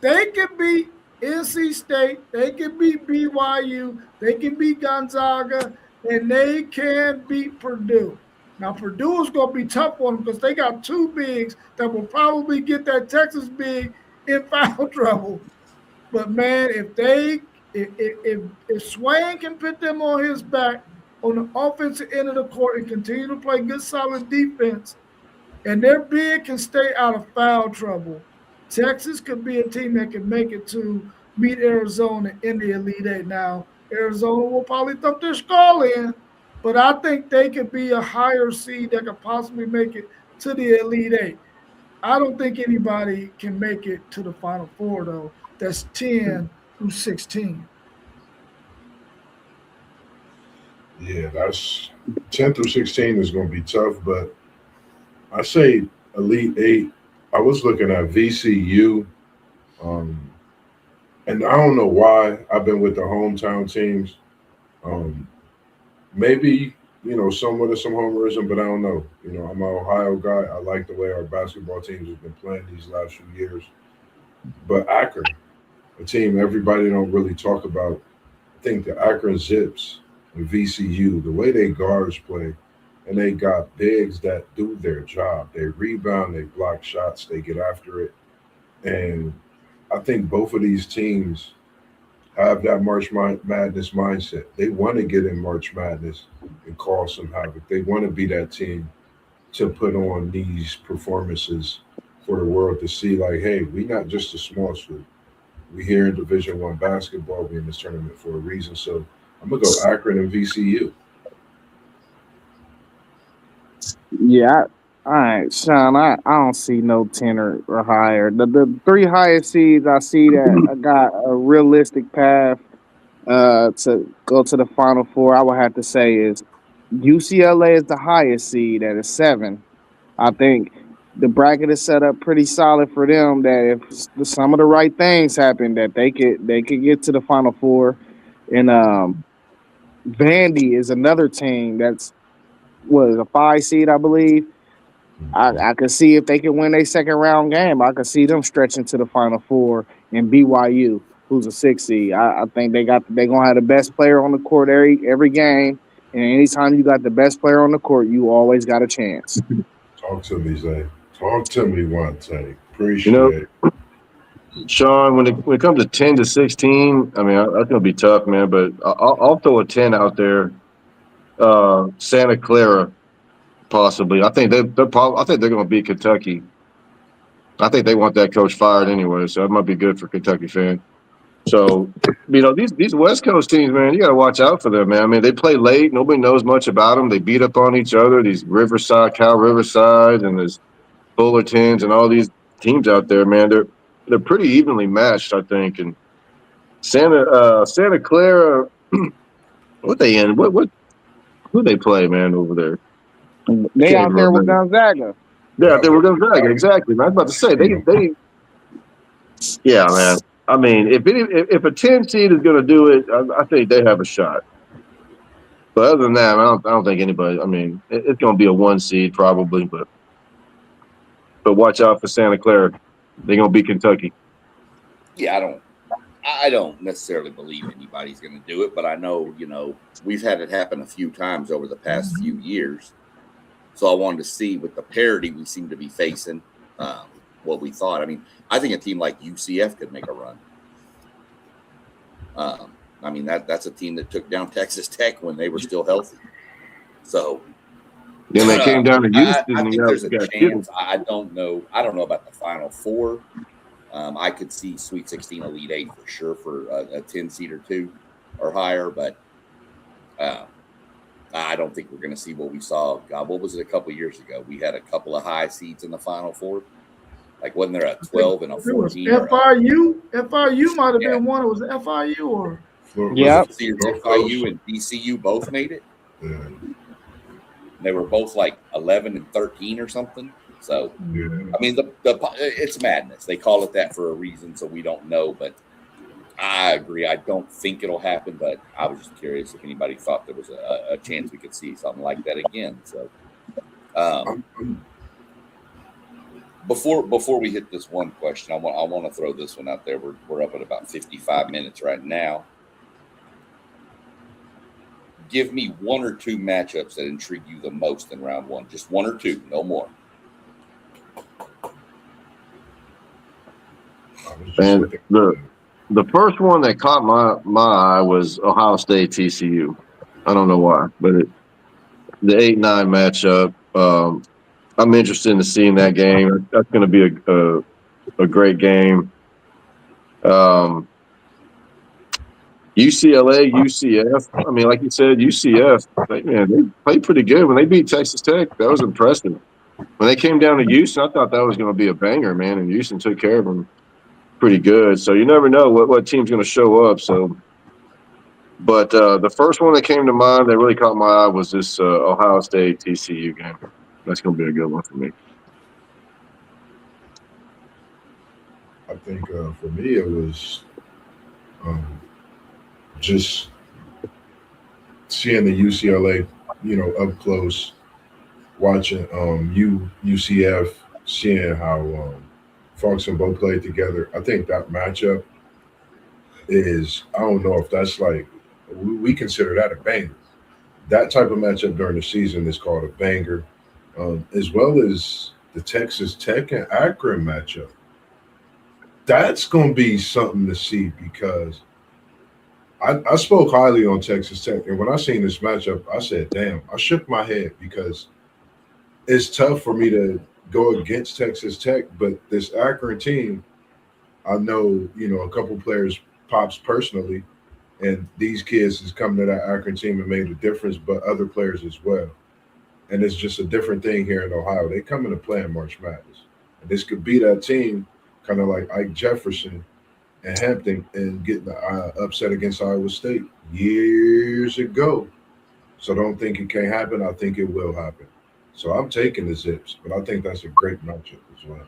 they can beat NC State, they can beat BYU, they can beat Gonzaga, and they can beat Purdue. Now, Purdue is going to be tough on them because they got two bigs that will probably get that Texas big in foul trouble. But, man, if Swain can put them on his back on the offensive end of the court and continue to play good, solid defense, and their big can stay out of foul trouble, Texas could be a team that can make it to beat Arizona in the Elite Eight. Now, Arizona will probably thump their skull in, but I think they could be a higher seed that could possibly make it to the Elite Eight. I don't think anybody can make it to the Final Four, though. That's 10 through 16. Yeah, that's 10 through 16 is going to be tough, but I say Elite Eight. I was looking at VCU, and and I don't know why I've been with the hometown teams. Maybe somewhat of some homerism, but I don't know. I'm an Ohio guy. I like the way our basketball teams have been playing these last few years. But Akron, a team everybody don't really talk about. I think the Akron Zips and VCU, the way they guards play, and they got bigs that do their job. They rebound, they block shots, they get after it. And I think both of these teams have that Madness mindset. They want to get in March Madness and cause some havoc. They want to be that team to put on these performances for the world to see, like, hey, we not just a small school. We here in Division I basketball. We in this tournament for a reason. So I'm gonna go Akron and VCU. Yeah, all right, Sean. I don't see no 10 or higher. The three highest seeds I see that I got a realistic path to go to the Final Four. I would have to say is UCLA is the highest seed at a 7. I think the bracket is set up pretty solid for them. That if some of the right things happen, that they could get to the Final Four. And Vandy is another team that's a 5 seed, I believe. I could see if they can win a second round game. I could see them stretching to the Final Four. And BYU, who's a 6 seed, I think they're gonna have the best player on the court every game. And anytime you got the best player on the court, you always got a chance. Talk to me, Zay. Talk to me, Wante. Appreciate it. Sean, when it comes to 10 to 16, I mean, that's gonna be tough, man. But I'll throw a 10 out there. Santa Clara, possibly. I think they're going to beat Kentucky. I think they want that coach fired anyway, so that might be good for Kentucky fans. So, these West Coast teams, man, you got to watch out for them, man. I mean, they play late. Nobody knows much about them. They beat up on each other. These Cal Riverside, and there's Fullertons and all these teams out there, man. They're pretty evenly matched, I think. And Santa Clara, what they in? Who they play, man, over there? They out there with Gonzaga. Yeah, they were Gonzaga, exactly. I was about to say they. Yeah, man. I mean, if a 10 seed is going to do it, I think they have a shot. But other than that, I don't think anybody. I mean, it's going to be a 1 seed probably, but watch out for Santa Clara. They're going to beat Kentucky. Yeah, I don't necessarily believe anybody's going to do it, but I know, we've had it happen a few times over the past few years. So I wanted to see with the parity we seem to be facing, what we thought. I mean, I think a team like UCF could make a run. I mean, that's a team that took down Texas Tech when they were still healthy. So then they came down to Houston. I think there's a chance. I don't know. I don't know about the Final Four. I could see Sweet 16, Elite 8 for sure for a 10 seed or 2 or higher, but I don't think we're going to see what we saw. God, what was it a couple years ago? We had a couple of high seeds in the Final Four. Like, wasn't there a 12 and a 14? FIU might have been one. It was FIU or yeah. FIU and DCU both made it. Yeah. They were both like 11 and 13 or something. So, Yeah. I mean, it's madness. They call it that for a reason, so we don't know. But I agree. I don't think it'll happen, but I was just curious if anybody thought there was a chance we could see something like that again. So, before we hit this one question, I want to throw this one out there. We're up at about 55 minutes right now. Give me 1 or 2 matchups that intrigue you the most in round 1. Just 1 or 2, no more. And the first one that caught my eye was Ohio State TCU. I don't know why, but the 8-9 matchup. I'm interested in seeing that game. That's going to be a great game. UCLA, UCF. I mean, like you said, UCF. They played pretty good when they beat Texas Tech. That was impressive. When they came down to Houston, I thought that was going to be a banger, man. And Houston took care of them pretty good. So you never know what team's going to show up. So, but the first one that came to mind that really caught my eye was this Ohio State TCU game. That's going to be a good one for me. I think for me it was Just seeing the UCLA, up close, watching UCF, seeing how Fox and Bo played together. I think that matchup is, I don't know if that's like, we consider that a banger. That type of matchup during the season is called a banger, as well as the Texas Tech and Akron matchup. That's going to be something to see because I spoke highly on Texas Tech, and when I seen this matchup, I said, "Damn!" I shook my head because it's tough for me to go against Texas Tech, but this Akron team, I know, a couple players pops personally, and these kids has come to that Akron team and made a difference, but other players as well. And it's just a different thing here in Ohio. They come into play in March Madness, and this could be that team, kind of like Ike Jefferson and Hampton, and getting the upset against Iowa State years ago. So don't think it can't happen. I think it will happen. So I'm taking the Zips, but I think that's a great matchup as well.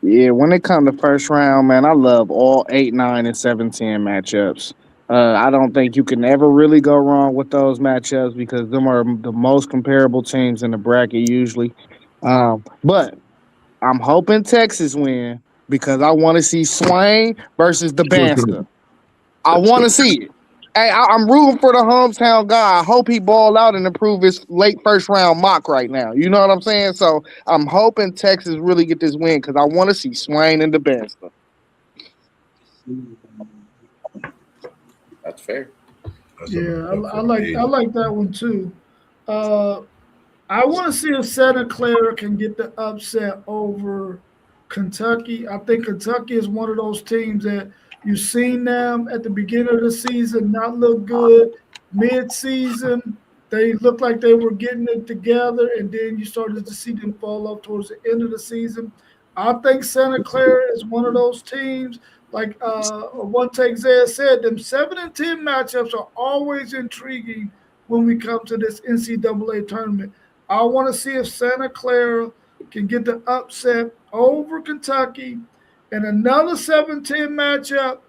Yeah, when it comes to first round, man, I love all 8, 9, and 7-10 matchups. I don't think you can ever really go wrong with those matchups because them are the most comparable teams in the bracket usually. But I'm hoping Texas win because I want to see Swain versus the Banska. I want to see it. Hey, I'm rooting for the hometown guy. I hope he ball out and improve his late first round mock right now. You know what I'm saying? So I'm hoping Texas really get this win because I want to see Swain and the Banska. That's fair. Yeah, I like that one too. I want to see if Santa Clara can get the upset over Kentucky. I think Kentucky is one of those teams that you've seen them at the beginning of the season not look good. Mid-season, they looked like they were getting it together, and then you started to see them fall off towards the end of the season. I think Santa Clara is one of those teams. Like one take Zay said, them 7 and 10 matchups are always intriguing when we come to this NCAA tournament. I want to see if Santa Clara can get the upset over Kentucky. And another 7-10 matchup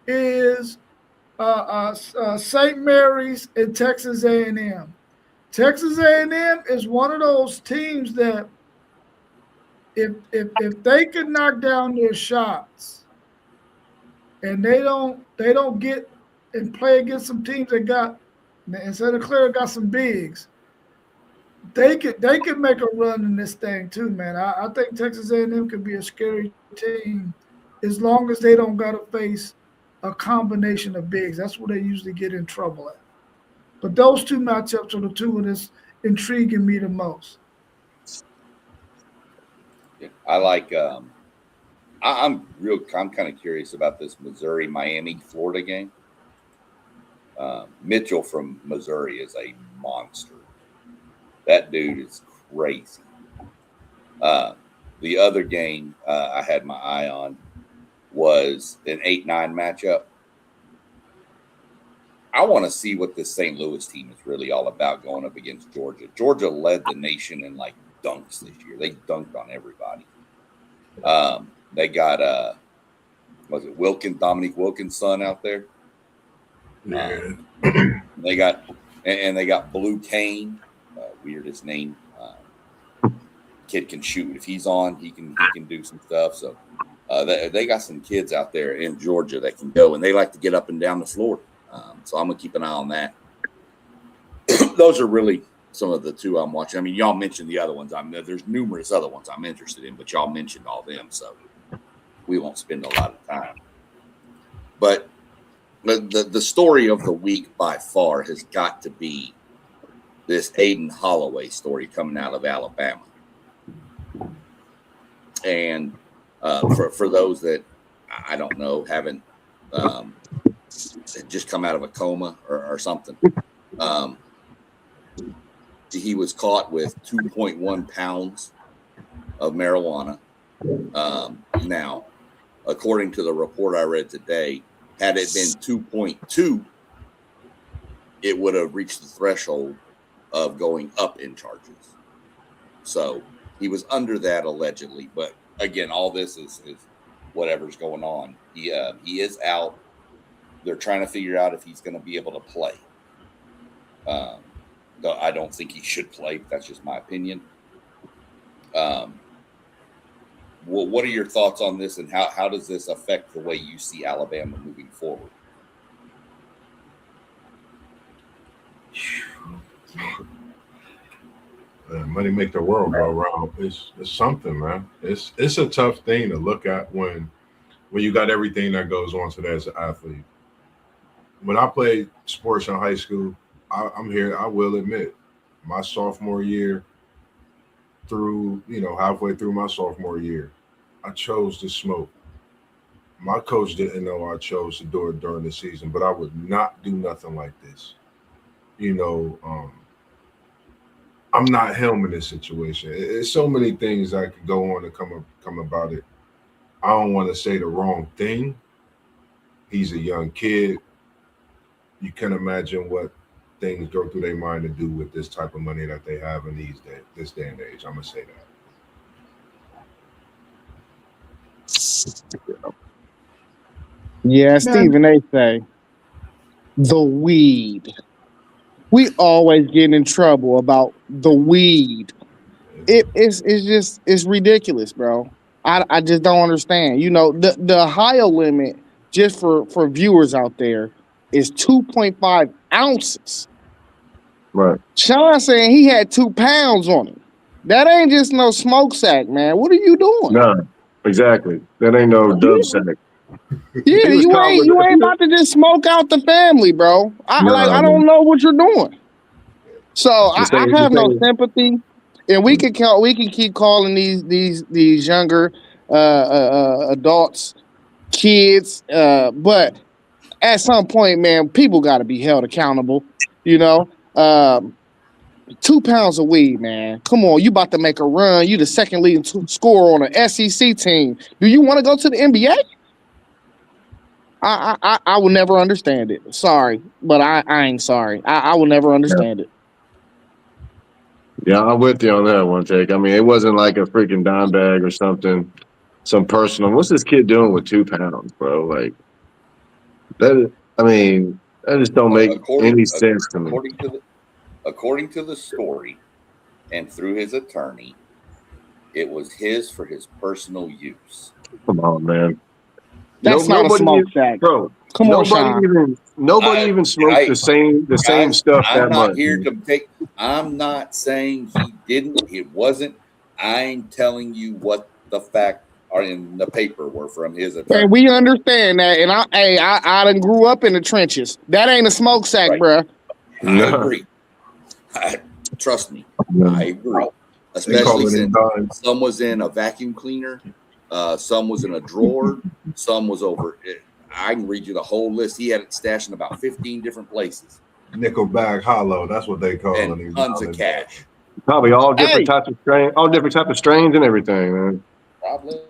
is St. Mary's and Texas A&M. Texas A&M is one of those teams that if they can knock down their shots and they don't get and play against some teams that got, and Santa Clara got some bigs, they could make a run in this thing too, man. I think Texas A&M could be a scary team as long as they don't got to face a combination of bigs. That's where they usually get in trouble at. But those two matchups are the two that's intriguing me the most. I like. I'm kind of curious about this Missouri, Miami, Florida game. Mitchell from Missouri is a monster. That dude is crazy. The other game I had my eye on was an 8-9 matchup. I want to see what this St. Louis team is really all about going up against Georgia. Georgia led the nation in like dunks this year. They dunked on everybody. They got was it Dominique Wilkins' son out there? Yeah. They got Blue Kane, weirdest name. Kid can shoot. If he's on, he can do some stuff. So they got some kids out there in Georgia that can go, and they like to get up and down the floor. So I'm gonna keep an eye on that. Those are really some of the two I'm watching. I mean, y'all mentioned the other ones. There's numerous other ones I'm interested in, but y'all mentioned all them, so we won't spend a lot of time. But the story of the week by far has got to be this Aiden Holloway story coming out of Alabama. And for those that I don't know, haven't just come out of a coma or something, he was caught with 2.1 pounds of marijuana. Now, according to the report I read today, had it been 2.2, it would have reached the threshold of going up in charges. So he was under that allegedly. But again, all this is whatever's going on He is out. They're trying to figure out if he's going to be able to play. Though I don't think he should play. That's just my opinion. Well, what are your thoughts on this, and how does this affect the way you see Alabama moving forward? Money make the world go round. It's something, man. It's a tough thing to look at when you got everything that goes on to that as an athlete. When I played sports in high school, I'm here. I will admit, my sophomore year, through halfway through my sophomore year, I chose to smoke. My coach didn't know I chose to do it during the season, but I would not do nothing like this. I'm not him in this situation. It's so many things that could go on and come about it. I don't want to say the wrong thing. He's a young kid. You can imagine what things go through their mind to do with this type of money that they have in this day and age. I'm gonna say that. Yeah, Stephen, they say the weed. We always get in trouble about the weed. It's ridiculous, bro. I just don't understand. The Ohio limit, just for viewers out there, is 2.5 ounces. Right. Sean saying he had 2 pounds on him. That ain't just no smoke sack, man. What are you doing? No, exactly. That ain't no dub sack. Yeah, you ain't about to just smoke out the family, bro. I don't know what you're doing. So I have no sympathy, and we can keep calling these younger adults kids, but at some point, man, people got to be held accountable. 2 pounds of weed, man. Come on, you about to make a run. You the second leading scorer on an SEC team. Do you want to go to the NBA? I will never understand it. Sorry, but I ain't sorry. I will never understand it. Yeah, I'm with you on that one, Jake. I mean, it wasn't like a freaking dime bag or something, some personal. What's this kid doing with 2 pounds, bro? Like, that just don't make any sense to me. According to the story, and through his attorney, it was his for his personal use. Come on, man. That's not a smoke sack, bro. Come on, Sean. Nobody even smoked the same stuff that much. I'm not saying he didn't. It wasn't. I'm telling you what the facts are in the paper were from his attorney. And we understand that. And I done grew up in the trenches. That ain't a smoke sack, right, bro. I agree. Trust me. I agree. Especially since some was in a vacuum cleaner, some was in a drawer, some was over. I can read you the whole list. He had it stashed in about 15 different places. Nickel bag hollow. That's what they call it. And tons of cash. Probably all different types of strains, and everything, man. Probably.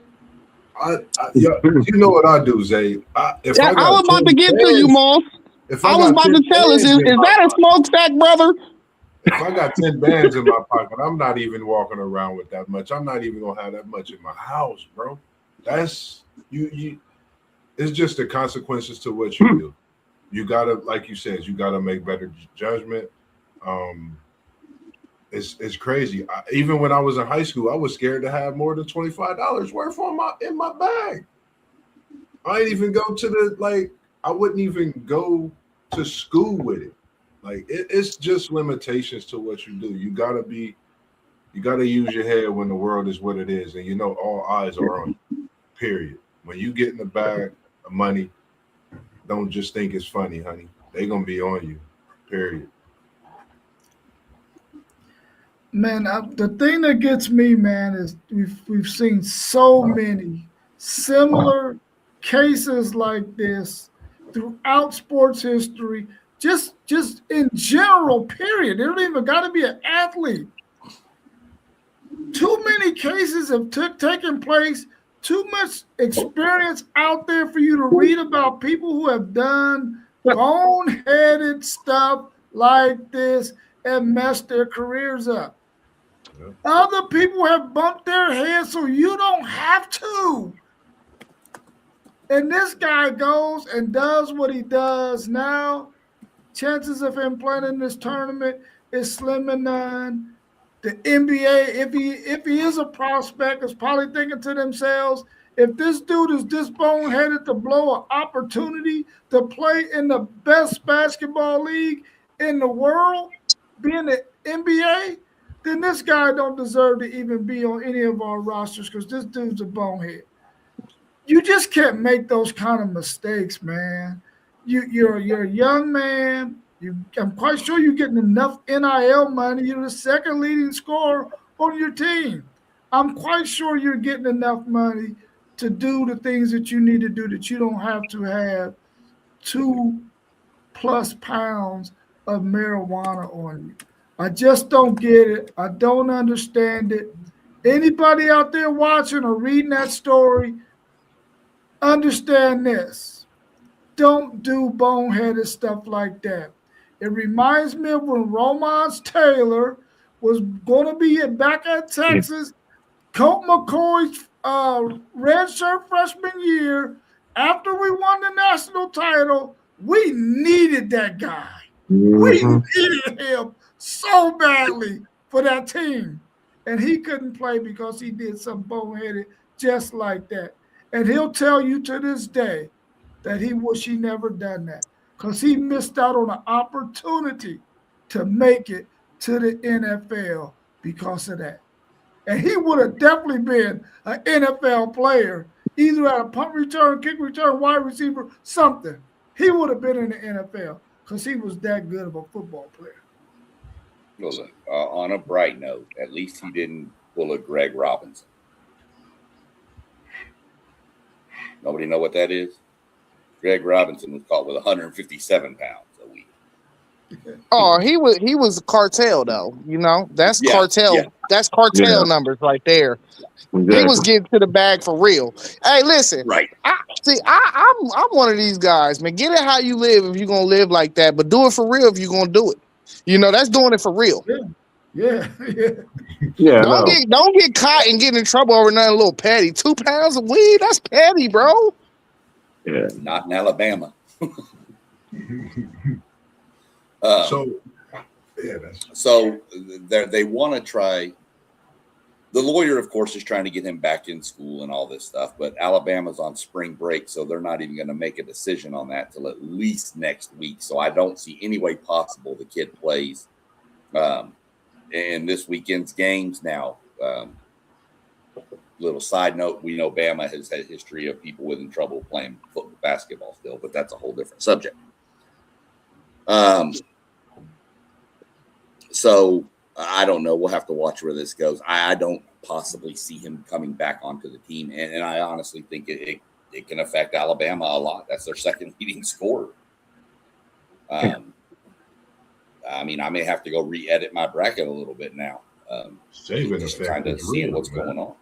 You know what I do, Zay? I was about to get to you, Moss. I was about to tell us, is that a smoke sack, brother? If I got 10 bands in my pocket, I'm not even walking around with that much. I'm not even gonna have that much in my house, bro. That's you. It's just the consequences to what you do. You gotta, like you said, you gotta make better judgment. It's crazy. Even when I was in high school, I was scared to have more than $25 worth in my bag. I didn't even go to I wouldn't even go to school with it. Like it's just limitations to what you do. You gotta use your head when the world is what it is, and all eyes are on you. Period. When you get in the bag of money, don't just think it's funny, honey. They're gonna be on you. Period. Man, the thing that gets me, man, is we've seen so many similar cases like this throughout sports history. Just in general, period. It don't even got to be an athlete. Too many cases have taken place. Too much experience out there for you to read about people who have done boneheaded stuff like this and messed their careers up. Yeah. Other people have bumped their heads so you don't have to. and this guy goes and does what he does now, chances of him playing in this tournament is slim and none. The NBA, if he is a prospect, is probably thinking to themselves, if this dude is this boneheaded to blow an opportunity to play in the best basketball league in the world, being the NBA, then this guy don't deserve to even be on any of our rosters because this dude's a bonehead. You just can't make those kind of mistakes, man. You're a young man. I'm quite sure you're getting enough NIL money. You're the second leading scorer on your team. I'm quite sure you're getting enough money to do the things that you need to do, that you don't have to have 2+ pounds of marijuana on you. I just don't get it. I don't understand it. Anybody out there watching or reading that story, understand this. Don't do boneheaded stuff like that. It reminds me of when Romance Taylor was going to be back at Texas, Colt McCoy's redshirt freshman year. After we won the national title, we needed that guy. We needed him so badly for that team. And he couldn't play because he did something boneheaded just like that. And he'll tell you to this day that he wish he never done that because he missed out on an opportunity to make it to the NFL because of that. And he would have definitely been an NFL player, either at a punt return, kick return, wide receiver, something. He would have been in the NFL because he was that good of a football player. Well, on a bright note, at least he didn't pull a Greg Robinson. Nobody know what that is? Greg Robinson was caught with 157 pounds a week. Oh, he was cartel though. You know, that's cartel. Yeah. That's cartel numbers right there. Exactly. He was getting to the bag for real. Hey, listen. Right. I'm one of these guys, man. Get it how you live if you're gonna live like that, but do it for real if you're gonna do it. You know, that's doing it for real. Yeah. Don't get caught and get in trouble over nothing a little petty. 2 pounds of weed, that's petty, bro. Yeah, not in Alabama. So they want to try. The lawyer, of course, is trying to get him back in school and all this stuff, but Alabama's on spring break, so they're not even going to make a decision on that till at least next week. So I don't see any way possible the kid plays in this weekend's games. Now, little side note, we know Bama has had a history of people with trouble playing football, basketball still, but that's a whole different subject. So I don't know. We'll have to watch where this goes. I don't possibly see him coming back onto the team, and I honestly think it can affect Alabama a lot. That's their second leading scorer. I mean, I may have to go re-edit my bracket a little bit now. Just kind of seeing what's going on.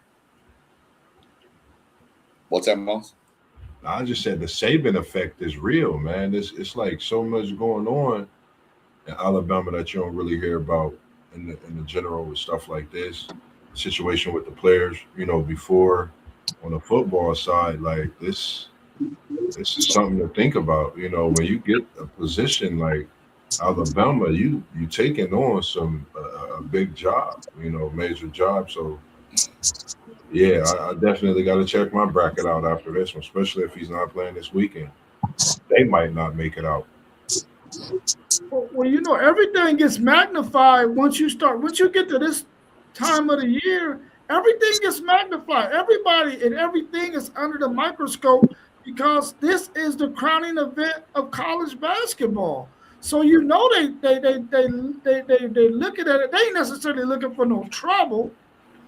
What's that, Moss? I just said the Saban effect is real, man. It's like so much going on in Alabama that you don't really hear about in the general with stuff like this. The situation with the players, you know, before on the football side, like this is something to think about. You know, when you get a position like Alabama, you taking on some a big job, you know, major job. So yeah, I definitely got to check my bracket out after this one, especially if he's not playing this weekend. They might not make it out. Well, you know, everything gets magnified once you get to this time of the year. Everything gets magnified. Everybody and everything is under the microscope because this is the crowning event of college basketball. So you know they looking at it. They ain't necessarily looking for no trouble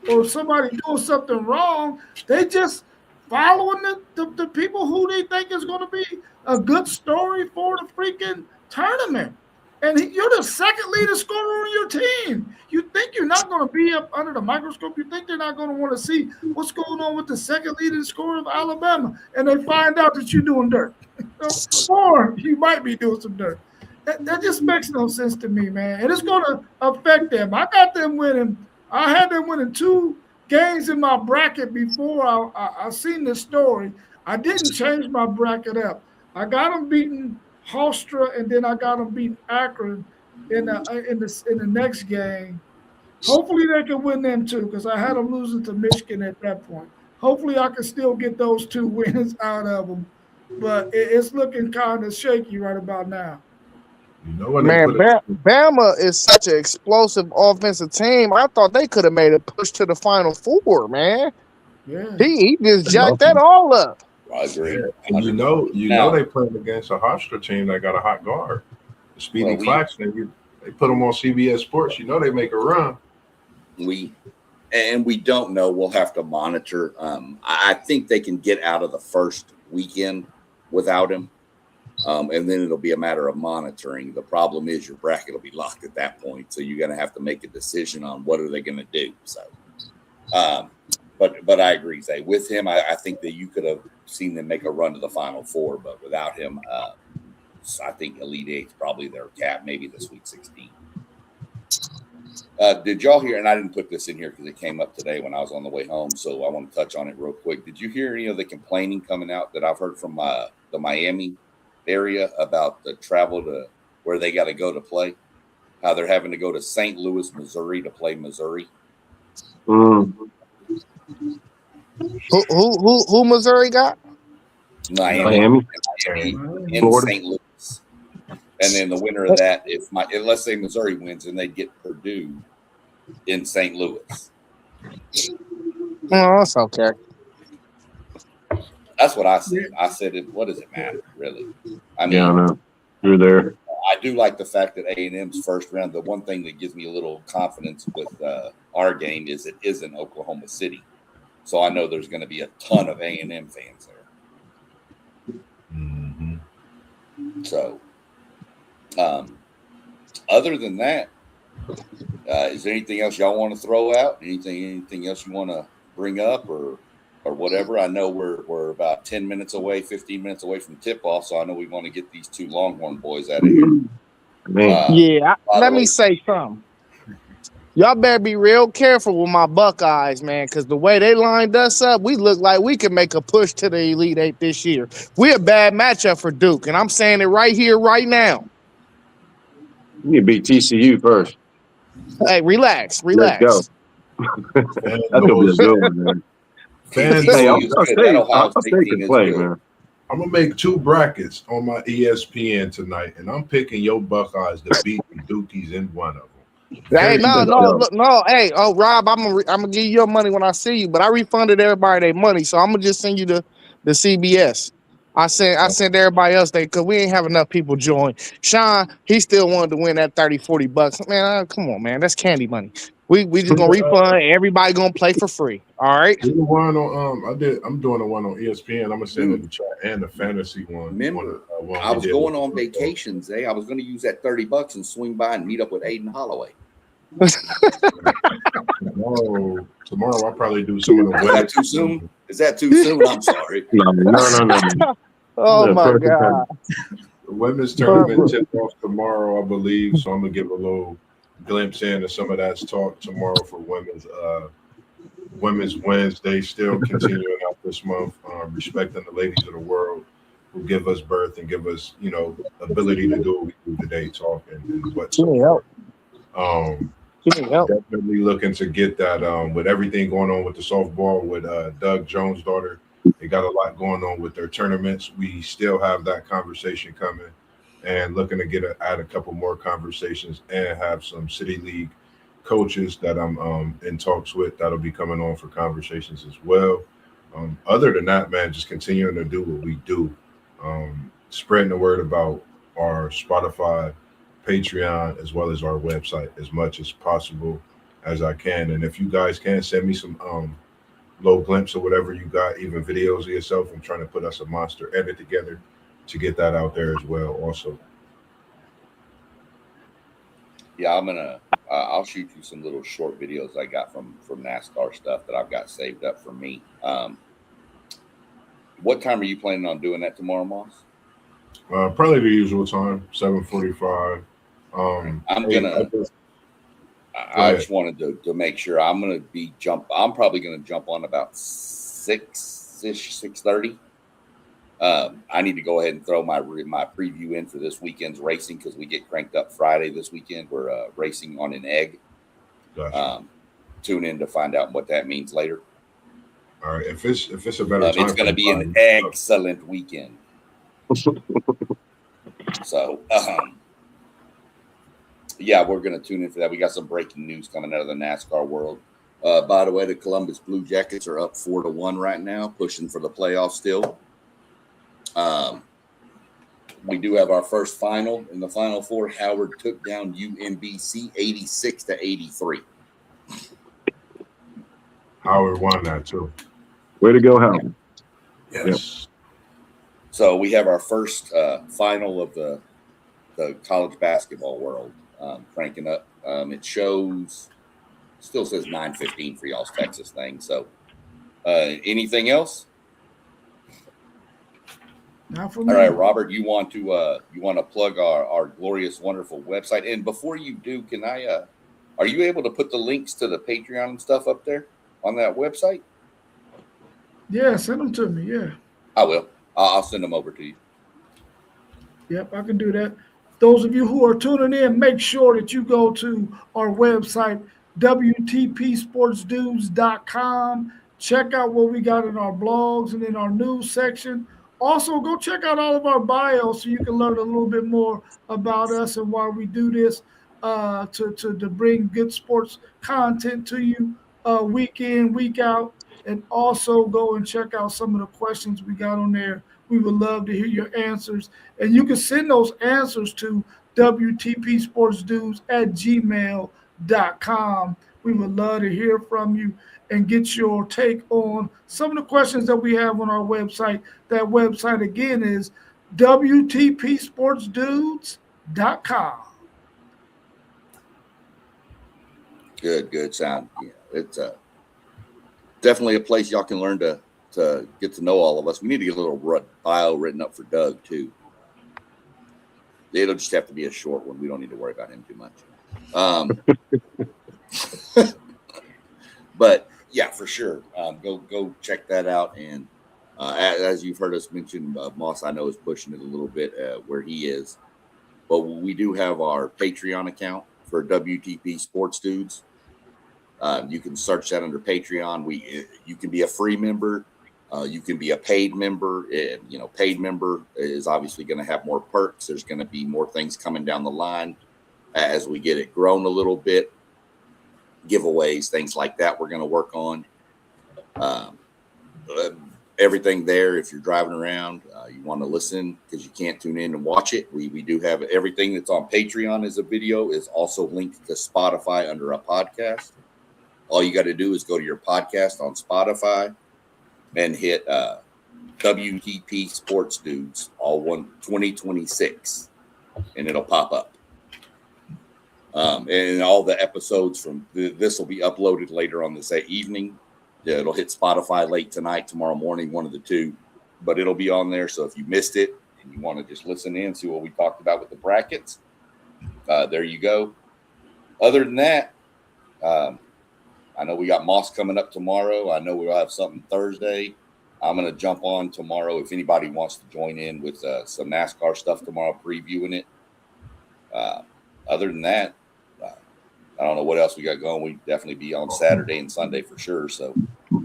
or somebody doing something wrong. They just following the people who they think is going to be a good story for the freaking tournament. And you're the second leading scorer on your team. You think you're not going to be up under the microscope. You think they're not going to want to see what's going on with the second leading scorer of Alabama. And they find out that you're doing dirt. Or you might be doing some dirt. That just makes no sense to me, man. And it's going to affect them. I got them winning. I had them winning 2 games in my bracket before I seen this story. I didn't change my bracket up. I got them beating Hofstra, and then I got them beating Akron in the next game. Hopefully they can win them too, because I had them losing to Michigan at that point. Hopefully I can still get those 2 wins out of them, but it's looking kind of shaky right about now. You know when Man, they put Bama is such an explosive offensive team. I thought they could have made a push to the Final Four, man. Yeah. He just jacked that all up. I agree. Yeah. And you know they playing against a Hofstra team that got a hot guard, Speedy Claxton. They put them on CBS Sports. You know they make a run. We don't know. We'll have to monitor. I think they can get out of the first weekend without him, and then it'll be a matter of monitoring. The problem is your bracket will be locked at that point, so you're going to have to make a decision on what are they going to do. So, but I agree, Zay. With him, I think that you could have seen them make a run to the Final Four, but without him, I think Elite Eight's probably their cap, maybe the Sweet 16. Did y'all hear, and I didn't put this in here because it came up today when I was on the way home, so I want to touch on it real quick. Did you hear any of the complaining coming out that I've heard from the Miami area about the travel to where they got to go to play? How they're having to go to St. Louis, Missouri to play Missouri. Who Missouri got? Miami in St. Louis. And then the winner of that, let's say Missouri wins, and they get Purdue in St. Louis. Oh, that's okay. That's what I said. I said, what does it matter, really? I mean, Yeah, I know. You're there. I do like the fact that A&M's first round. The one thing that gives me a little confidence with our game is it is in Oklahoma City. So I know there's going to be a ton of A&M fans there. Mm-hmm. So, other than that, is there anything else y'all want to throw out? Anything else you want to bring up or whatever? I know we're about 10 minutes away, 15 minutes away from tip-off, so I know we want to get these 2 Longhorn boys out of here. Let me say something. Y'all better be real careful with my Buckeyes, man, because the way they lined us up, we look like we could make a push to the Elite Eight this year. We're a bad matchup for Duke, and I'm saying it right here, right now. You need to beat TCU first. Hey, relax. Let's go. That's gonna be a good one, man. I'll take the play, man. I'm gonna make 2 brackets on my ESPN tonight, and I'm picking your Buckeyes to beat the Dukies in one of them. Hey, no. Hey, Rob, I'm gonna give you your money when I see you, but I refunded everybody their money, so I'm gonna just send you the CBS. I sent everybody else because we ain't have enough people join. Sean, he still wanted to win that $30-$40. Man, come on, man, that's candy money. We just gonna refund. Everybody gonna play for free. All right. The one on I'm doing the one on ESPN. I'm gonna send it to chat and the fantasy one. Remember, I was going on vacations. I was going to use that $30 and swing by and meet up with Aiden Holloway. Tomorrow I'll probably do some of the. Is that too soon? Is that too soon? I'm sorry. No. Oh my God. The women's tournament tipped off tomorrow, I believe. So I'm gonna give a little glimpse into some of that talk tomorrow for Women's Wednesday. Still continuing out this month, respecting the ladies of the world who give us birth and give us, ability to do what we do today, talk and whatsoever. Definitely looking to get that with everything going on with the softball with Doug Jones' daughter. They got a lot going on with their tournaments. We still have that conversation coming and looking to add a couple more conversations and have some City League coaches that I'm in talks with that'll be coming on for conversations as well. Other than that, man, just continuing to do what we do, spreading the word about our Spotify, Patreon, as well as our website as much as possible as I can. And if you guys can send me some low glimpse or whatever you got, even videos of yourself, I'm trying to put us a monster edit together to get that out there as well also. Yeah, I'll shoot you some little short videos I got from NASCAR stuff that I've got saved up for me. What time are you planning on doing that tomorrow, Moss? Probably the usual time, 7:45. I just wanted to make sure I'm probably going to jump on about 6-ish, 6:30. I need to go ahead and throw my preview in for this weekend's racing because we get cranked up Friday this weekend. We're racing on an egg. Gotcha. Tune in to find out what that means later. All right. If it's a better time, it's going to be an excellent weekend. So, yeah, we're going to tune in for that. We got some breaking news coming out of the NASCAR world. By the way, the Columbus Blue Jackets are up 4-1 right now, pushing for the playoffs still. We do have our first final in the Final Four. Howard took down UMBC 86-83. Howard won that too. Way to go, Howard. Yes. Yep. So we have our first final of the college basketball world cranking up. It still says 9:15 for y'all's Texas thing. So anything else? Not for me. All right, Robert, you want to plug our glorious, wonderful website. And before you do, can I are you able to put the links to the Patreon and stuff up there on that website? Yeah, send them to me. Yeah. I will. I'll send them over to you. Yep, I can do that. Those of you who are tuning in, make sure that you go to our website, WTPSportsDudes.com. Check out what we got in our blogs and in our news section. Also, go check out all of our bios so you can learn a little bit more about us and why we do this to bring good sports content to you week in, week out. And also go and check out some of the questions we got on there. We would love to hear your answers. And you can send those answers to WTPSportsDudes@gmail.com. We would love to hear from you and get your take on some of the questions that we have on our website. That website, again, is WTPSportsDudes.com. Good sound. Yeah, it's definitely a place y'all can learn to get to know all of us. We need to get a little bio written up for Doug too. It'll just have to be a short one. We don't need to worry about him too much. But yeah, for sure. Go check that out. And as you've heard us mention, Moss, I know, is pushing it a little bit where he is. But we do have our Patreon account for WTP Sports Dudes. You can search that under Patreon. You can be a free member. You can be a paid member. Paid member is obviously going to have more perks. There's going to be more things coming down the line as we get it grown a little bit. Giveaways, things like that we're going to work on. Everything there. If you're driving around, you want to listen because you can't tune in and watch it. We do have everything that's on Patreon as a video is also linked to Spotify under a podcast. All you got to do is go to your podcast on Spotify and hit WTP Sports Dudes, all one 2026, and it'll pop up. And all the episodes from this will be uploaded later on this evening. Yeah, it'll hit Spotify late tonight, tomorrow morning, one of the two, but it'll be on there. So if you missed it and you want to just listen in, see what we talked about with the brackets, there you go. Other than that, I know we got Moss coming up tomorrow. I know we'll have something Thursday. I'm going to jump on tomorrow if anybody wants to join in with some NASCAR stuff tomorrow, previewing it. Other than that, I don't know what else we got going. We definitely be on Saturday and Sunday for sure. So, I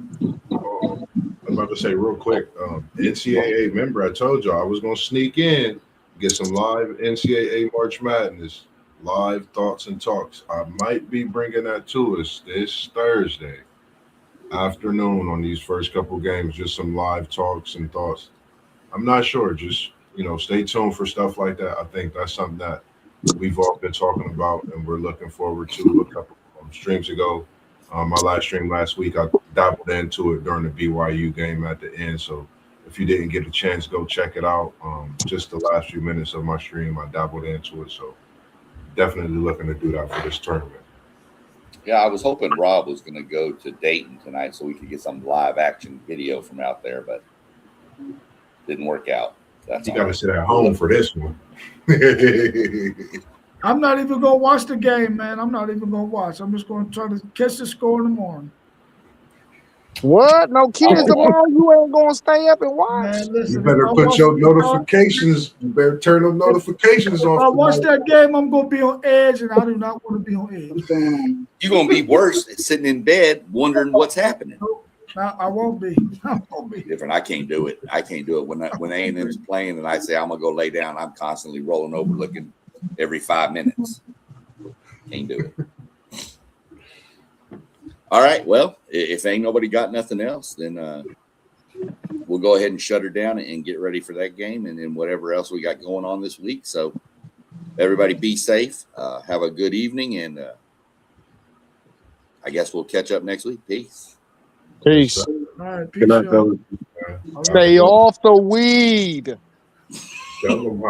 was about to say real quick, NCAA member, I told you I was going to sneak in, get some live NCAA March Madness, live thoughts and talks. I might be bringing that to us this Thursday afternoon on these first couple games, just some live talks and thoughts. I'm not sure. Just, stay tuned for stuff like that. I think that's something that we've all been talking about and we're looking forward to. A couple streams ago, my live stream last week, I dabbled into it during the BYU game at the end. So if you didn't get a chance, go check it out. Just the last few minutes of my stream, I dabbled into it. So definitely looking to do that for this tournament. yeah, I was hoping Rob was going to go to Dayton tonight so we could get some live action video from out there, but didn't work out. That's You got to sit at home for this one. I'm not even going to watch the game, man. I'm not even going to watch. I'm just going to try to catch the score in the morning. What? No kids tomorrow? You ain't gonna stay up and watch? Man, listen, You better put your notifications. You better turn those notifications If off. I watch tonight. that game, I'm gonna be on edge, and I do not want to be on edge. You're gonna be worse sitting in bed wondering what's happening. I won't be. I won't be. Different. I can't do it. I can't do it when A&M's playing and I say I'm gonna go lay down. I'm constantly rolling over, looking every 5 minutes. Can't do it. All right. Well, if ain't nobody got nothing else, then we'll go ahead and shut her down and get ready for that game, and then whatever else we got going on this week. So, everybody, be safe. Have a good evening, and I guess we'll catch up next week. Peace. Peace. All right, peace. Good night, fellas. Stay off the weed. Tell them